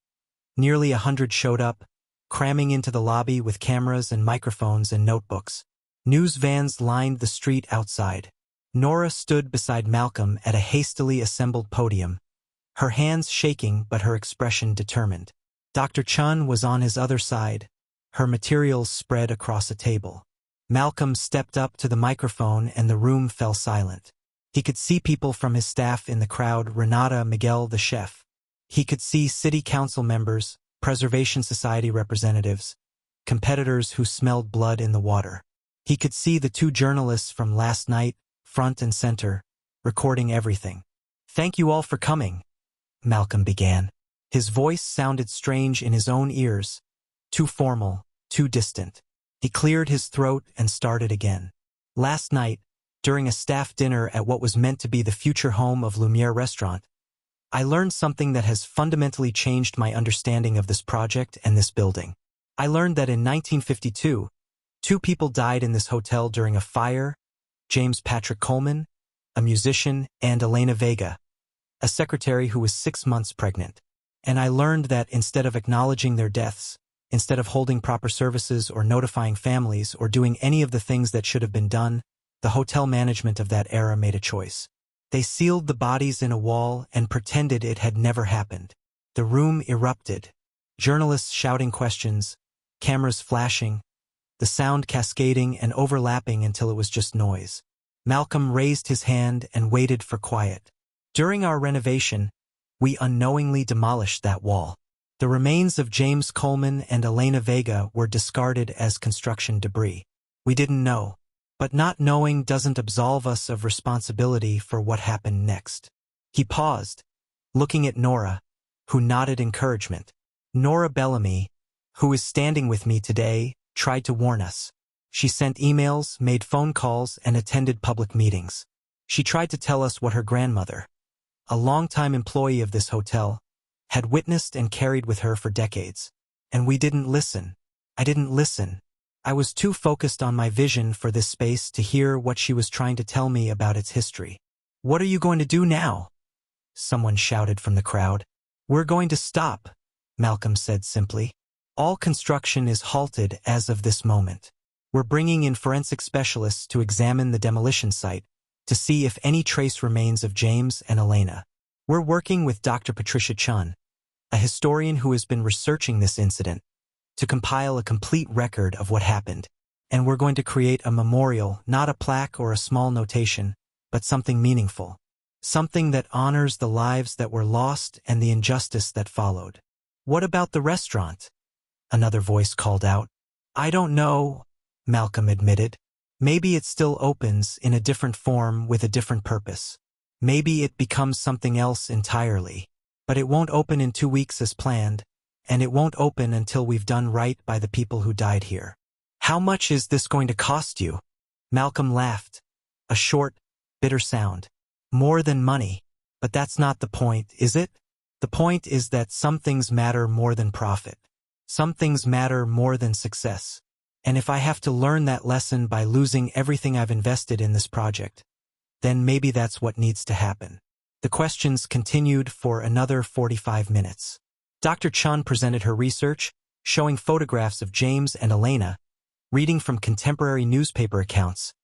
S1: Nearly 100 showed up, cramming into the lobby with cameras and microphones and notebooks. News vans lined the street outside. Nora stood beside Malcolm at a hastily assembled podium, her hands shaking but her expression determined. Dr. Chun was on his other side, her materials spread across a table. Malcolm stepped up to the microphone and the room fell silent. He could see people from his staff in the crowd, Renata Miguel the chef. He could see city council members, Preservation Society representatives, competitors who smelled blood in the water. He could see the two journalists from last night, front and center, recording everything. Thank you all for coming, Malcolm began. His voice sounded strange in his own ears, too formal, too distant. He cleared his throat and started again. Last night, during a staff dinner at what was meant to be the future home of Lumiere Restaurant, I learned something that has fundamentally changed my understanding of this project and this building. I learned that in 1952, 2 people died in this hotel during a fire: James Patrick Coleman, a musician, and Elena Vega, a secretary who was 6 months pregnant. And I learned that instead of acknowledging their deaths, instead of holding proper services or notifying families or doing any of the things that should have been done, the hotel management of that era made a choice. They sealed the bodies in a wall and pretended it had never happened. The room erupted, journalists shouting questions, cameras flashing, the sound cascading and overlapping until it was just noise. Malcolm raised his hand and waited for quiet. During our renovation, we unknowingly demolished that wall. The remains of James Coleman and Elena Vega were discarded as construction debris. We didn't know. But not knowing doesn't absolve us of responsibility for what happened next. He paused, looking at Nora, who nodded encouragement. Nora Bellamy, who is standing with me today, tried to warn us. She sent emails, made phone calls, and attended public meetings. She tried to tell us what her grandmother, a longtime employee of this hotel, had witnessed and carried with her for decades. And we didn't listen. I didn't listen. I was too focused on my vision for this space to hear what she was trying to tell me about its history. What are you going to do now? Someone shouted from the crowd. We're going to stop, Malcolm said simply. All construction is halted as of this moment. We're bringing in forensic specialists to examine the demolition site to see if any trace remains of James and Elena. We're working with Dr. Patricia Chun, a historian who has been researching this incident, to compile a complete record of what happened, and we're going to create a memorial, not a plaque or a small notation, but something meaningful, something that honors the lives that were lost and the injustice that followed. What about the restaurant? Another voice called out. I don't know, Malcolm admitted. Maybe it still opens in a different form with a different purpose. Maybe it becomes something else entirely. But it won't open in 2 weeks as planned. And it won't open until we've done right by the people who died here. How much is this going to cost you? Malcolm laughed, a short, bitter sound. More than money. But that's not the point, is it? The point is that some things matter more than profit. Some things matter more than success. And if I have to learn that lesson by losing everything I've invested in this project, then maybe that's what needs to happen. The questions continued for another 45 minutes. Dr. Chun presented her research, showing photographs of James and Elena, reading from contemporary newspaper accounts,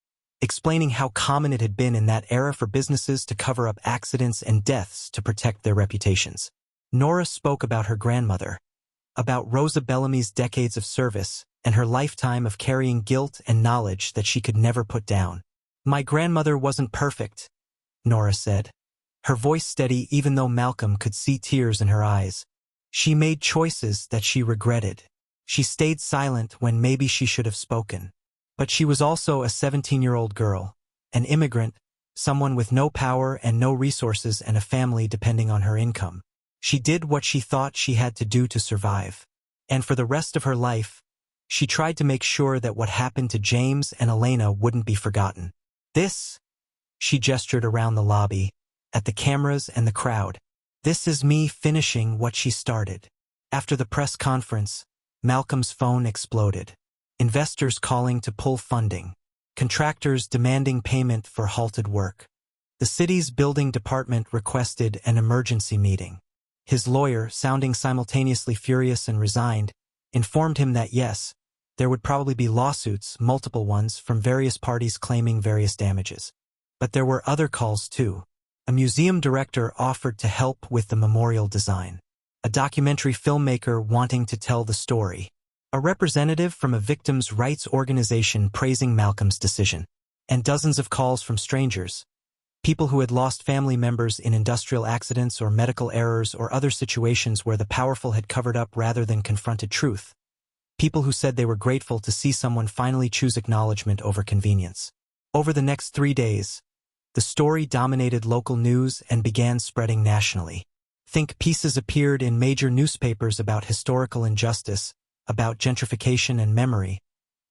S1: explaining how common it had been in that era for businesses to cover up accidents and deaths to protect their reputations. Nora spoke about her grandmother, about Rosa Bellamy's decades of service and her lifetime of carrying guilt and knowledge that she could never put down. My grandmother wasn't perfect, Nora said, her voice steady even though Malcolm could see tears in her eyes. She made choices that she regretted. She stayed silent when maybe she should have spoken. But she was also a 17-year-old girl, an immigrant, someone with no power and no resources and a family depending on her income. She did what she thought she had to do to survive. And for the rest of her life, she tried to make sure that what happened to James and Elena wouldn't be forgotten. This, she gestured around the lobby, at the cameras and the crowd. This is me finishing what she started. After the press conference, Malcolm's phone exploded. Investors calling to pull funding. Contractors demanding payment for halted work. The city's building department requested an emergency meeting. His lawyer, sounding simultaneously furious and resigned, informed him that yes, there would probably be lawsuits, multiple ones, from various parties claiming various damages. But there were other calls too. A museum director offered to help with the memorial design. A documentary filmmaker wanting to tell the story. A representative from a victims' rights organization praising Malcolm's decision. And dozens of calls from strangers. People who had lost family members in industrial accidents or medical errors or other situations where the powerful had covered up rather than confronted truth. People who said they were grateful to see someone finally choose acknowledgement over convenience. Over the next 3 days, the story dominated local news and began spreading nationally. Think pieces appeared in major newspapers about historical injustice, about gentrification and memory,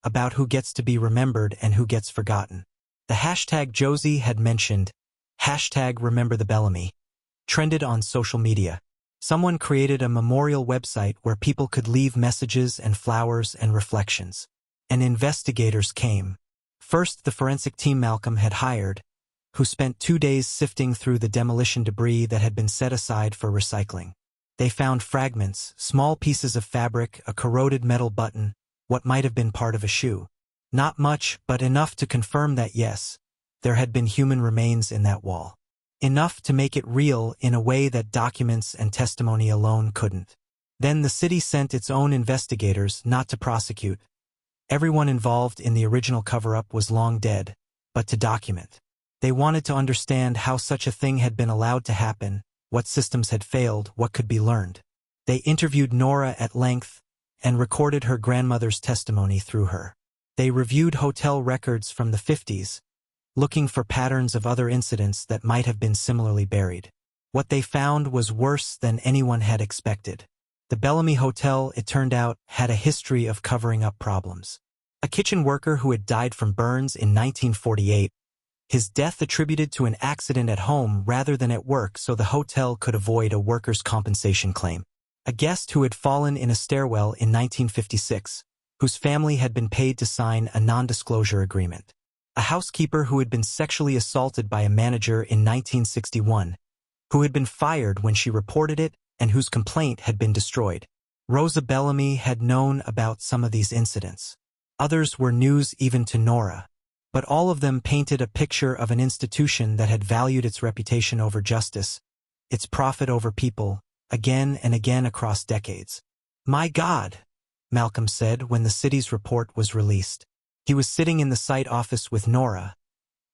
S1: about who gets to be remembered and who gets forgotten. The hashtag Josie had mentioned, hashtag Remember the Bellamy, trended on social media. Someone created a memorial website where people could leave messages and flowers and reflections. And investigators came. First, the forensic team Malcolm had hired, who spent 2 days sifting through the demolition debris that had been set aside for recycling. They found fragments, small pieces of fabric, a corroded metal button, what might have been part of a shoe. Not much, but enough to confirm that yes, there had been human remains in that wall. Enough to make it real in a way that documents and testimony alone couldn't. Then the city sent its own investigators, not to prosecute. Everyone involved in the original cover-up was long dead, but to document. They wanted to understand how such a thing had been allowed to happen, what systems had failed, what could be learned. They interviewed Nora at length and recorded her grandmother's testimony through her. They reviewed hotel records from the 50s, looking for patterns of other incidents that might have been similarly buried. What they found was worse than anyone had expected. The Bellamy Hotel, it turned out, had a history of covering up problems. A kitchen worker who had died from burns in 1948, his death attributed to an accident at home rather than at work so the hotel could avoid a workers' compensation claim. A guest who had fallen in a stairwell in 1956, whose family had been paid to sign a non-disclosure agreement. A housekeeper who had been sexually assaulted by a manager in 1961, who had been fired when she reported it and whose complaint had been destroyed. Rosa Bellamy had known about some of these incidents. Others were news even to Nora. But all of them painted a picture of an institution that had valued its reputation over justice, its profit over people, again and again across decades. "My God," Malcolm said when the city's report was released. He was sitting in the site office with Nora,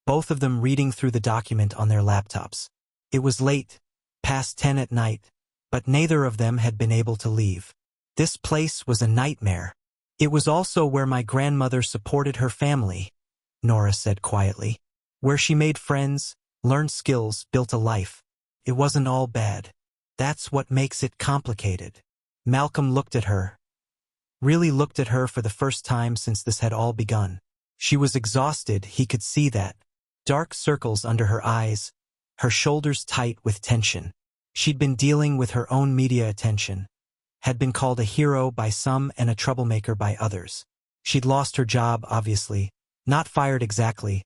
S1: both of them reading through the document on their laptops. It was late, past 10 at night, but neither of them had been able to leave. This place was a nightmare. "It was also where my grandmother supported her family," Nora said quietly. "Where she made friends, learned skills, built a life. It wasn't all bad. That's what makes it complicated." Malcolm looked at her. Really looked at her for the first time since this had all begun. She was exhausted, he could see that. Dark circles under her eyes, her shoulders tight with tension. She'd been dealing with her own media attention, had been called a hero by some and a troublemaker by others. She'd lost her job, obviously. Not fired exactly,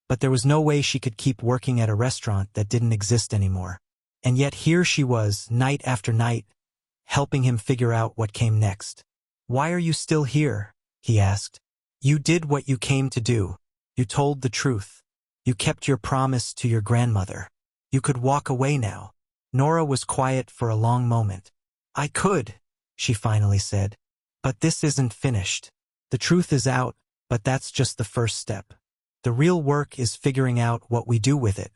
S1: but there was no way she could keep working at a restaurant that didn't exist anymore. And yet here she was, night after night, helping him figure out what came next. "Why are you still here?" he asked. "You did what you came to do. You told the truth. You kept your promise to your grandmother. You could walk away now." Nora was quiet for a long moment. "I could," she finally said. "But this isn't finished. The truth is out. But that's just the first step. The real work is figuring out what we do with it,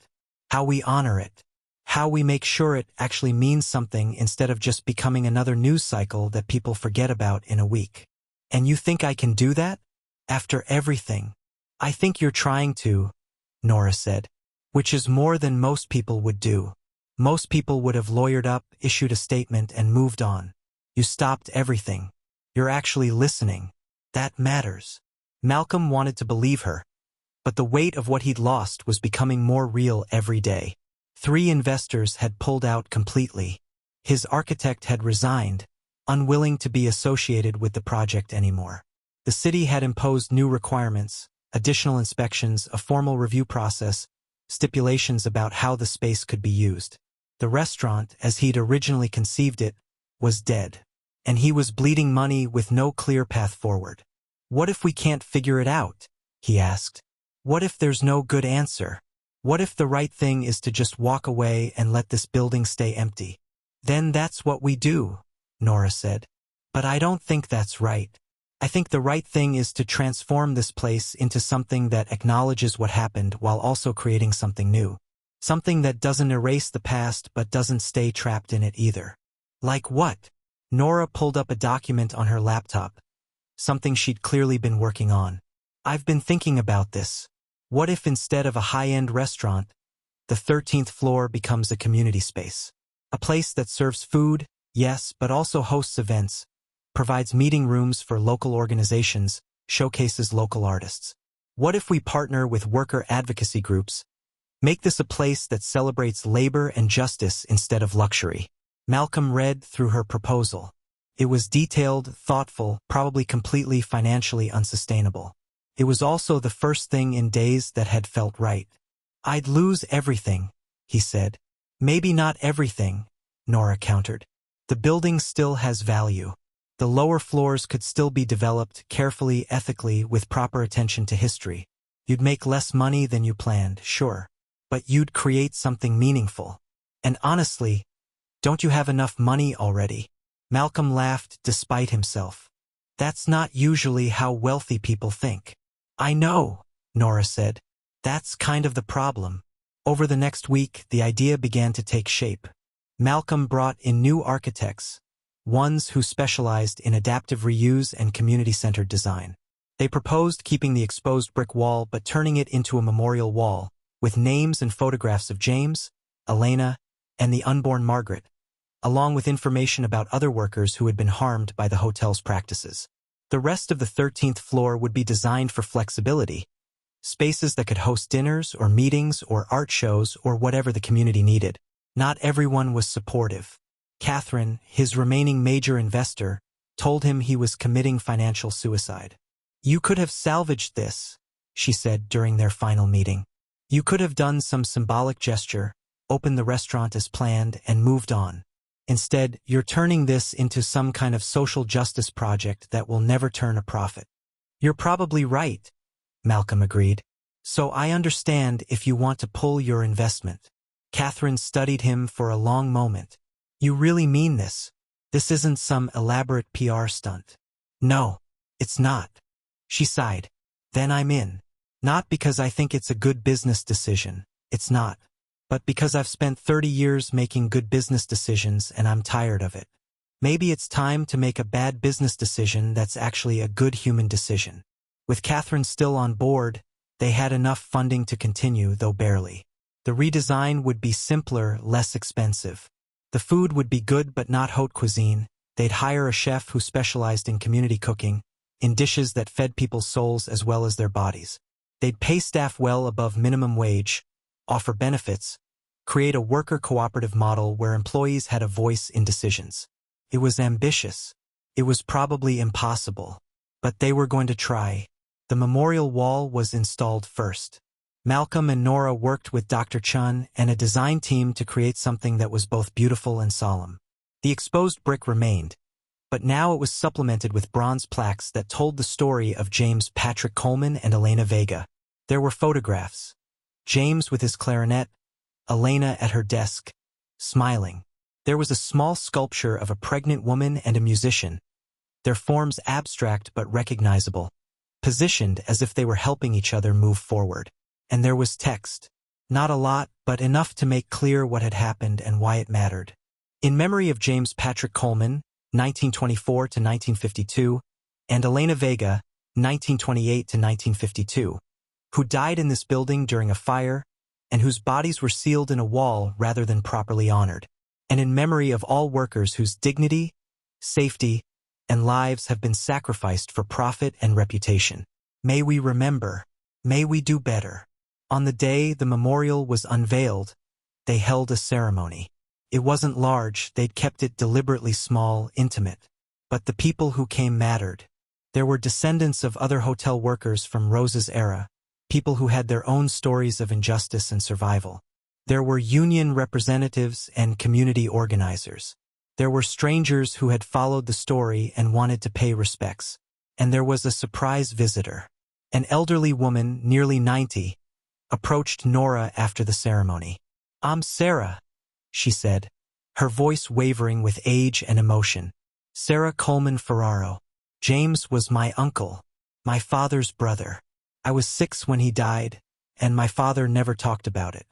S1: how we honor it, how we make sure it actually means something instead of just becoming another news cycle that people forget about in a week." "And you think I can do that? After everything?" "I think you're trying to," Nora said, "which is more than most people would do. Most people would have lawyered up, issued a statement, and moved on. You stopped everything. You're actually listening. That matters." Malcolm wanted to believe her, but the weight of what he'd lost was becoming more real every day. 3 investors had pulled out completely. His architect had resigned, unwilling to be associated with the project anymore. The city had imposed new requirements, additional inspections, a formal review process, stipulations about how the space could be used. The restaurant, as he'd originally conceived it, was dead. And he was bleeding money with no clear path forward. What if we can't figure it out? He asked. What if there's no good answer? What if the right thing is to just walk away and let this building stay empty? Then that's what we do, Nora said. But I don't think that's right. I think the right thing is to transform this place into something that acknowledges what happened while also creating something new. Something that doesn't erase the past but doesn't stay trapped in it either. Like what? Nora pulled up a document on her laptop, something she'd clearly been working on. I've been thinking about this. What if instead of a high-end restaurant, the 13th floor becomes a community space? A place that serves food, yes, but also hosts events, provides meeting rooms for local organizations, showcases local artists. What if we partner with worker advocacy groups? Make this a place that celebrates labor and justice instead of luxury. Malcolm read through her proposal. It was detailed, thoughtful, probably completely financially unsustainable. It was also the first thing in days that had felt right. I'd lose everything, he said. Maybe not everything, Nora countered. The building still has value. The lower floors could still be developed carefully, ethically, with proper attention to history. You'd make less money than you planned, sure. But you'd create something meaningful. And honestly, don't you have enough money already? Malcolm laughed despite himself. That's not usually how wealthy people think. I know, Nora said. That's kind of the problem. Over the next week, the idea began to take shape. Malcolm brought in new architects, ones who specialized in adaptive reuse and community-centered design. They proposed keeping the exposed brick wall but turning it into a memorial wall, with names and photographs of James, Elena, and the unborn Margaret, along with information about other workers who had been harmed by the hotel's practices. The rest of the 13th floor would be designed for flexibility, spaces that could host dinners or meetings or art shows or whatever the community needed. Not everyone was supportive. Catherine, his remaining major investor, told him he was committing financial suicide. You could have salvaged this, she said during their final meeting. You could have done some symbolic gesture, opened the restaurant as planned, and moved on. Instead, you're turning this into some kind of social justice project that will never turn a profit. You're probably right, Malcolm agreed. So I understand if you want to pull your investment. Catherine studied him for a long moment. You really mean this? This isn't some elaborate PR stunt. No, it's not. She sighed. Then I'm in. Not because I think it's a good business decision. It's not. But because I've spent 30 years making good business decisions and I'm tired of it. Maybe it's time to make a bad business decision that's actually a good human decision. With Catherine still on board, they had enough funding to continue, though barely. The redesign would be simpler, less expensive. The food would be good but not haute cuisine. They'd hire a chef who specialized in community cooking, in dishes that fed people's souls as well as their bodies. They'd pay staff well above minimum wage, offer benefits, create a worker cooperative model where employees had a voice in decisions. It was ambitious. It was probably impossible. But they were going to try. The memorial wall was installed first. Malcolm and Nora worked with Dr. Chun and a design team to create something that was both beautiful and solemn. The exposed brick remained, but now it was supplemented with bronze plaques that told the story of James Patrick Coleman and Elena Vega. There were photographs. James with his clarinet, Elena at her desk, smiling. There was a small sculpture of a pregnant woman and a musician, their forms abstract but recognizable, positioned as if they were helping each other move forward. And there was text. Not a lot, but enough to make clear what had happened and why it mattered. In memory of James Patrick Coleman, 1924 to 1952, and Elena Vega, 1928 to 1952, who died in this building during a fire and whose bodies were sealed in a wall rather than properly honored. And in memory of all workers whose dignity, safety, and lives have been sacrificed for profit and reputation. May we remember. May we do better. On the day the memorial was unveiled, they held a ceremony. It wasn't large, they'd kept it deliberately small, intimate. but the people who came mattered. There were descendants of other hotel workers from Rose's era, people who had their own stories of injustice and survival. There were union representatives and community organizers. There were strangers who had followed the story and wanted to pay respects. And there was a surprise visitor. An elderly woman, nearly 90, approached Nora after the ceremony. "I'm Sarah," she said, her voice wavering with age and emotion. "Sarah Coleman Ferraro. James was my uncle, my father's brother. I was 6 when he died, and my father never talked about it.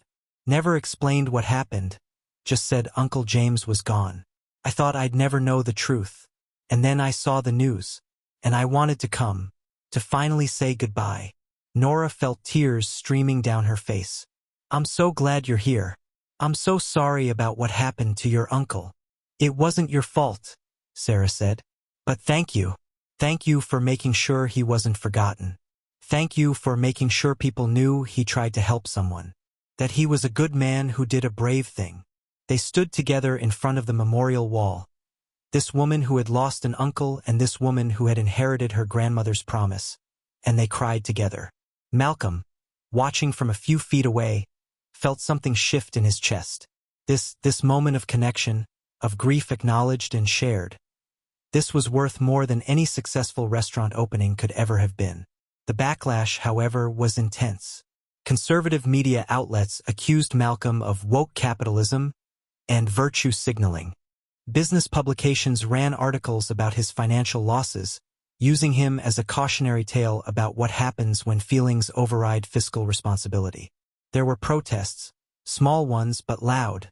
S1: Never explained what happened, just said Uncle James was gone. I thought I'd never know the truth, and then I saw the news, and I wanted to come, to finally say goodbye." Nora felt tears streaming down her face. "I'm so glad you're here. I'm so sorry about what happened to your uncle." "It wasn't your fault," Sarah said. "But thank you. Thank you for making sure he wasn't forgotten. Thank you for making sure people knew he tried to help someone. That he was a good man who did a brave thing." They stood together in front of the memorial wall. This woman who had lost an uncle and this woman who had inherited her grandmother's promise. And they cried together. Malcolm, watching from a few feet away, felt something shift in his chest. This moment of connection, of grief acknowledged and shared. This was worth more than any successful restaurant opening could ever have been. The backlash, however, was intense. Conservative media outlets accused Malcolm of woke capitalism and virtue signaling. Business publications ran articles about his financial losses, using him as a cautionary tale about what happens when feelings override fiscal responsibility. There were protests, small ones but loud,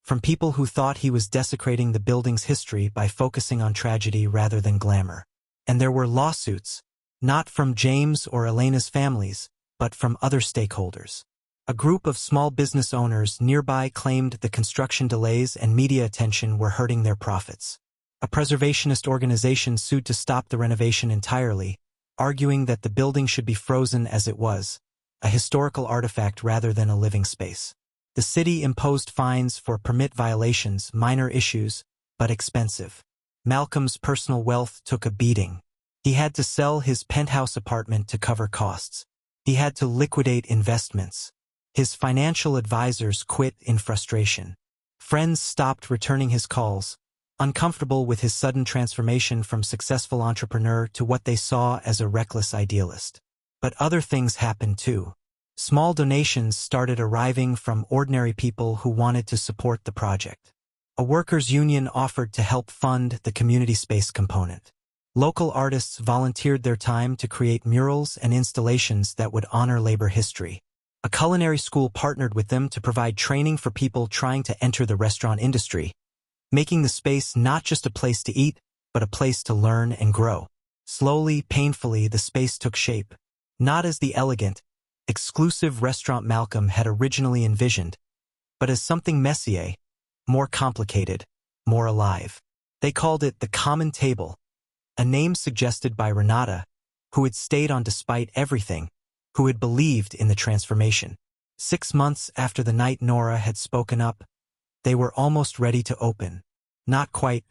S1: from people who thought he was desecrating the building's history by focusing on tragedy rather than glamour. And there were lawsuits, not from James or Elena's families, but from other stakeholders. A group of small business owners nearby claimed the construction delays and media attention were hurting their profits. A preservationist organization sued to stop the renovation entirely, arguing that the building should be frozen as it was, a historical artifact rather than a living space. The city imposed fines for permit violations, minor issues, but expensive. Malcolm's personal wealth took a beating. He had to sell his penthouse apartment to cover costs. He had to liquidate investments. His financial advisors quit in frustration. Friends stopped returning his calls, uncomfortable with his sudden transformation from successful entrepreneur to what they saw as a reckless idealist. But other things happened too. Small donations started arriving from ordinary people who wanted to support the project. A workers' union offered to help fund the community space component. Local artists volunteered their time to create murals and installations that would honor labor history. A culinary school partnered with them to provide training for people trying to enter the restaurant industry, making the space not just a place to eat, but a place to learn and grow. Slowly, painfully, the space took shape, not as the elegant, exclusive restaurant Malcolm had originally envisioned, but as something messier, more complicated, more alive. They called it the Common Table, a name suggested by Renata, who had stayed on despite everything, who had believed in the transformation. 6 months after the night Nora had spoken up, they were almost ready to open. Not quite.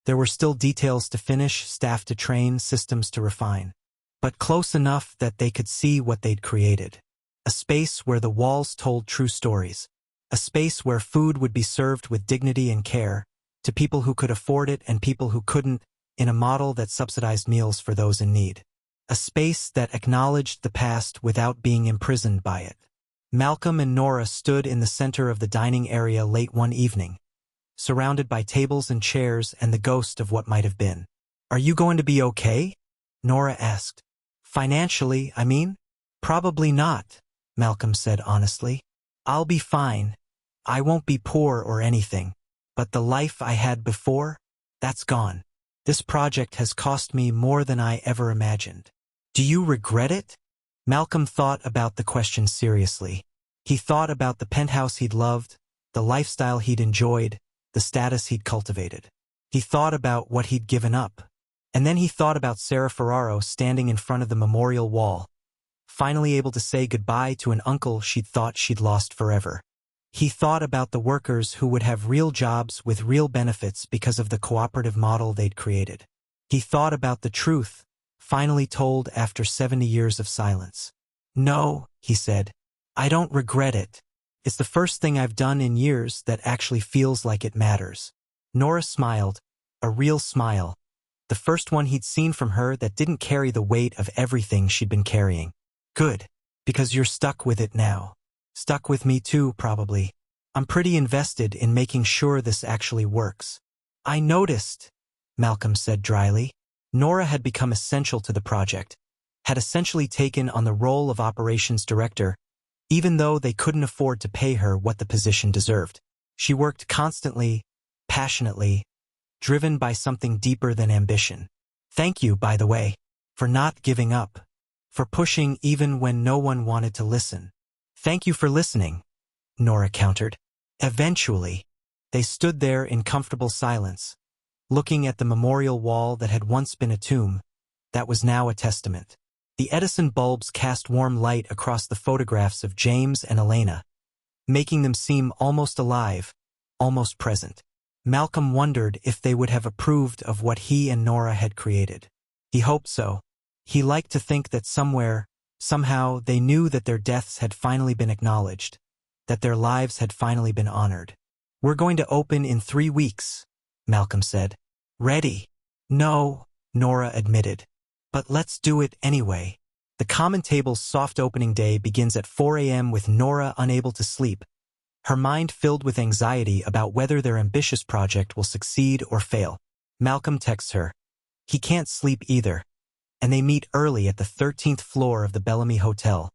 S1: There were still details to finish, staff to train, systems to refine. But close enough that they could see what they'd created. A space where the walls told true stories. A space where food would be served with dignity and care, to people who could afford it and people who couldn't, in a model that subsidized meals for those in need. A space that acknowledged the past without being imprisoned by it. Malcolm and Nora stood in the center of the dining area late one evening, surrounded by tables and chairs and the ghost of what might have been. "Are you going to be okay?" Nora asked. "Financially, I mean?" "Probably not," Malcolm said honestly. "I'll be fine. I won't be poor or anything. But the life I had before, that's gone. This project has cost me more than I ever imagined." "Do you regret it?" Malcolm thought about the question seriously. He thought about the penthouse he'd loved, the lifestyle he'd enjoyed, the status he'd cultivated. He thought about what he'd given up. And then he thought about Sarah Ferraro standing in front of the memorial wall, finally able to say goodbye to an uncle she'd thought she'd lost forever. He thought about the workers who would have real jobs with real benefits because of the cooperative model they'd created. He thought about the truth, finally told after 70 years of silence. "No," he said. "I don't regret it. It's the first thing I've done in years that actually feels like it matters." Nora smiled, a real smile, the first one he'd seen from her that didn't carry the weight of everything she'd been carrying. "Good, because you're stuck with it now. Stuck with me too, probably. I'm pretty invested in making sure this actually works." "I noticed," Malcolm said dryly. Nora had become essential to the project, had essentially taken on the role of operations director, even though they couldn't afford to pay her what the position deserved. She worked constantly, passionately, driven by something deeper than ambition. "Thank you, by the way, for not giving up, for pushing even when no one wanted to listen." "Thank you for listening," Nora countered. Eventually, they stood there in comfortable silence, looking at the memorial wall that had once been a tomb, that was now a testament. The Edison bulbs cast warm light across the photographs of James and Elena, making them seem almost alive, almost present. Malcolm wondered if they would have approved of what he and Nora had created. He hoped so. He liked to think that somewhere, somehow, they knew that their deaths had finally been acknowledged, that their lives had finally been honored. "We're going to open in 3 weeks," Malcolm said. "Ready?" "No," Nora admitted. "But let's do it anyway." The common table's soft opening day begins at 4 a.m. with Nora unable to sleep, her mind filled with anxiety about whether their ambitious project will succeed or fail. Malcolm texts her. He can't sleep either, and they meet early at the 13th floor of the Bellamy Hotel,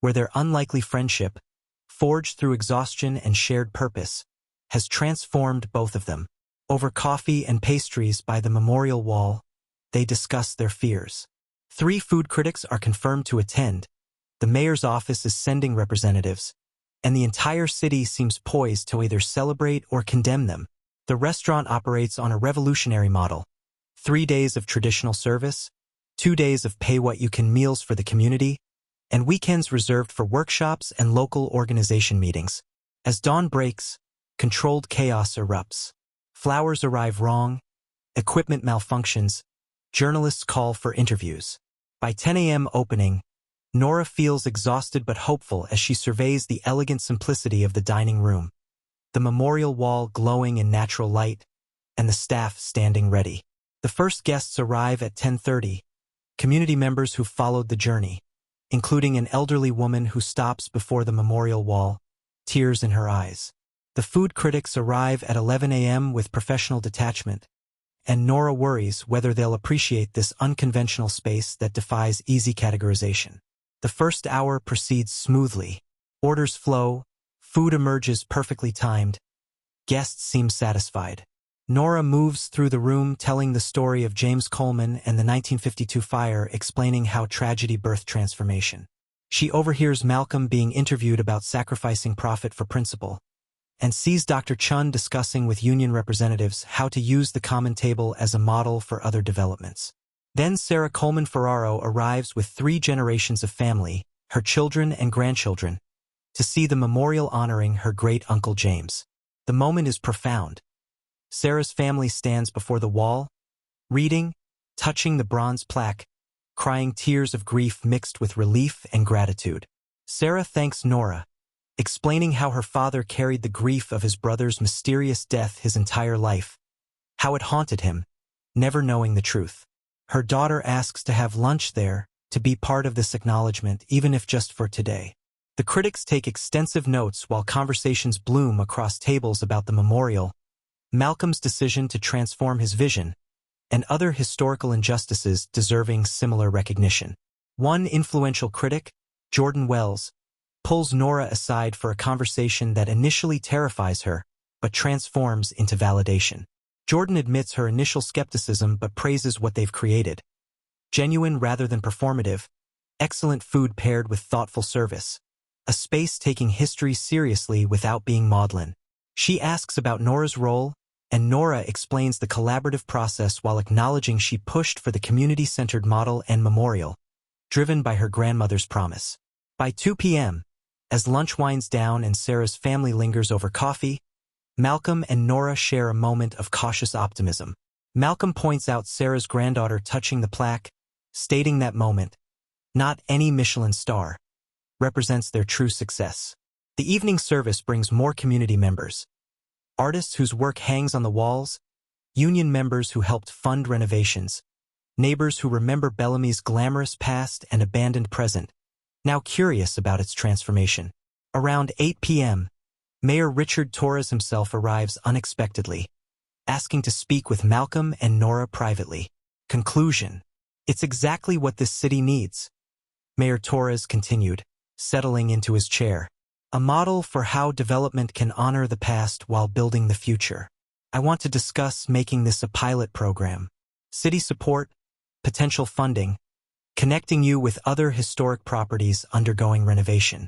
S1: where their unlikely friendship, forged through exhaustion and shared purpose, has transformed both of them. Over coffee and pastries by the memorial wall, they discuss their fears. 3 food critics are confirmed to attend, the mayor's office is sending representatives, and the entire city seems poised to either celebrate or condemn them. The restaurant operates on a revolutionary model. 3 days of traditional service, 2 days of pay-what-you-can meals for the community, and weekends reserved for workshops and local organization meetings. As dawn breaks, controlled chaos erupts. Flowers arrive wrong, equipment malfunctions, journalists call for interviews. By 10 a.m. opening, Nora feels exhausted but hopeful as she surveys the elegant simplicity of the dining room, the memorial wall glowing in natural light, and the staff standing ready. The first guests arrive at 10:30, community members who followed the journey, including an elderly woman who stops before the memorial wall, tears in her eyes. The food critics arrive at 11 a.m. with professional detachment, and Nora worries whether they'll appreciate this unconventional space that defies easy categorization. The first hour proceeds smoothly. Orders flow, food emerges perfectly timed, guests seem satisfied. Nora moves through the room telling the story of James Coleman and the 1952 fire, explaining how tragedy birthed transformation. She overhears Malcolm being interviewed about sacrificing profit for principle, and sees Dr. Chun discussing with union representatives how to use the common table as a model for other developments. Then Sarah Coleman Ferraro arrives with 3 generations of family, her children and grandchildren, to see the memorial honoring her great-uncle James. The moment is profound. Sarah's family stands before the wall, reading, touching the bronze plaque, crying tears of grief mixed with relief and gratitude. Sarah thanks Nora, explaining how her father carried the grief of his brother's mysterious death his entire life, how it haunted him, never knowing the truth. Her daughter asks to have lunch there, to be part of this acknowledgement, even if just for today. The critics take extensive notes while conversations bloom across tables about the memorial, Malcolm's decision to transform his vision, and other historical injustices deserving similar recognition. One influential critic, Jordan Wells, pulls Nora aside for a conversation that initially terrifies her, but transforms into validation. Jordan admits her initial skepticism but praises what they've created. Genuine rather than performative, excellent food paired with thoughtful service, a space taking history seriously without being maudlin. She asks about Nora's role, and Nora explains the collaborative process while acknowledging she pushed for the community-centered model and memorial, driven by her grandmother's promise. By 2 p.m., as lunch winds down and Sarah's family lingers over coffee, Malcolm and Nora share a moment of cautious optimism. Malcolm points out Sarah's granddaughter touching the plaque, stating that moment, not any Michelin star, represents their true success. The evening service brings more community members, artists whose work hangs on the walls, union members who helped fund renovations, neighbors who remember Bellamy's glamorous past and abandoned present, now curious about its transformation. Around 8 p.m., Mayor Richard Torres himself arrives unexpectedly, asking to speak with Malcolm and Nora privately. Conclusion. It's exactly what this city needs. Mayor Torres continued, settling into his chair. A model for how development can honor the past while building the future. I want to discuss making this a pilot program. City support, potential funding, connecting you with other historic properties undergoing renovation.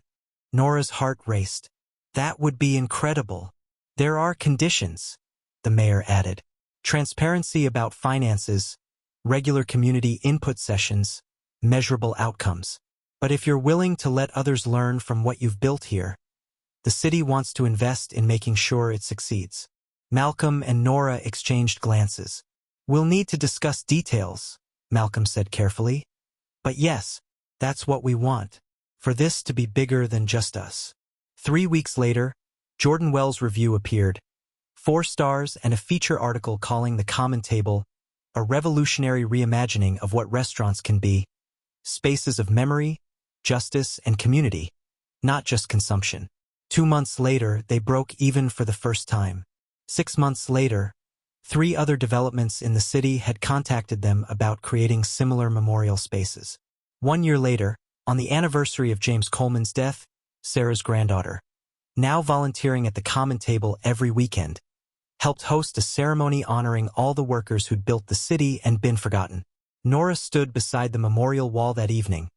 S1: Nora's heart raced. That would be incredible. There are conditions, the mayor added. Transparency about finances, regular community input sessions, measurable outcomes. But if you're willing to let others learn from what you've built here, the city wants to invest in making sure it succeeds. Malcolm and Nora exchanged glances. We'll need to discuss details, Malcolm said carefully. But yes, that's what we want, for this to be bigger than just us. 3 weeks later, Jordan Wells' review appeared, 4 stars and a feature article calling The Common Table a revolutionary reimagining of what restaurants can be, spaces of memory, justice, and community, not just consumption. 2 months later, they broke even for the first time. 6 months later, 3 other developments in the city had contacted them about creating similar memorial spaces. 1 year later, on the anniversary of James Coleman's death, Sarah's granddaughter, now volunteering at the Common Table every weekend, helped host a ceremony honoring all the workers who'd built the city and been forgotten. Nora stood beside the memorial wall that evening,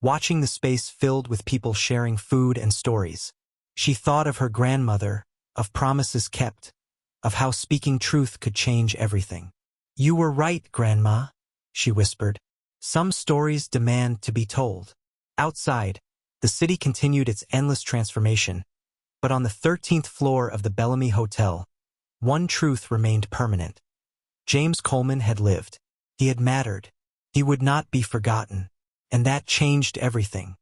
S1: watching the space filled with people sharing food and stories. She thought of her grandmother, of promises kept, of how speaking truth could change everything. "You were right, Grandma," she whispered. "Some stories demand to be told." Outside, the city continued its endless transformation, but on the 13th floor of the Bellamy Hotel, one truth remained permanent. James Coleman had lived. He had mattered. He would not be forgotten. And that changed everything.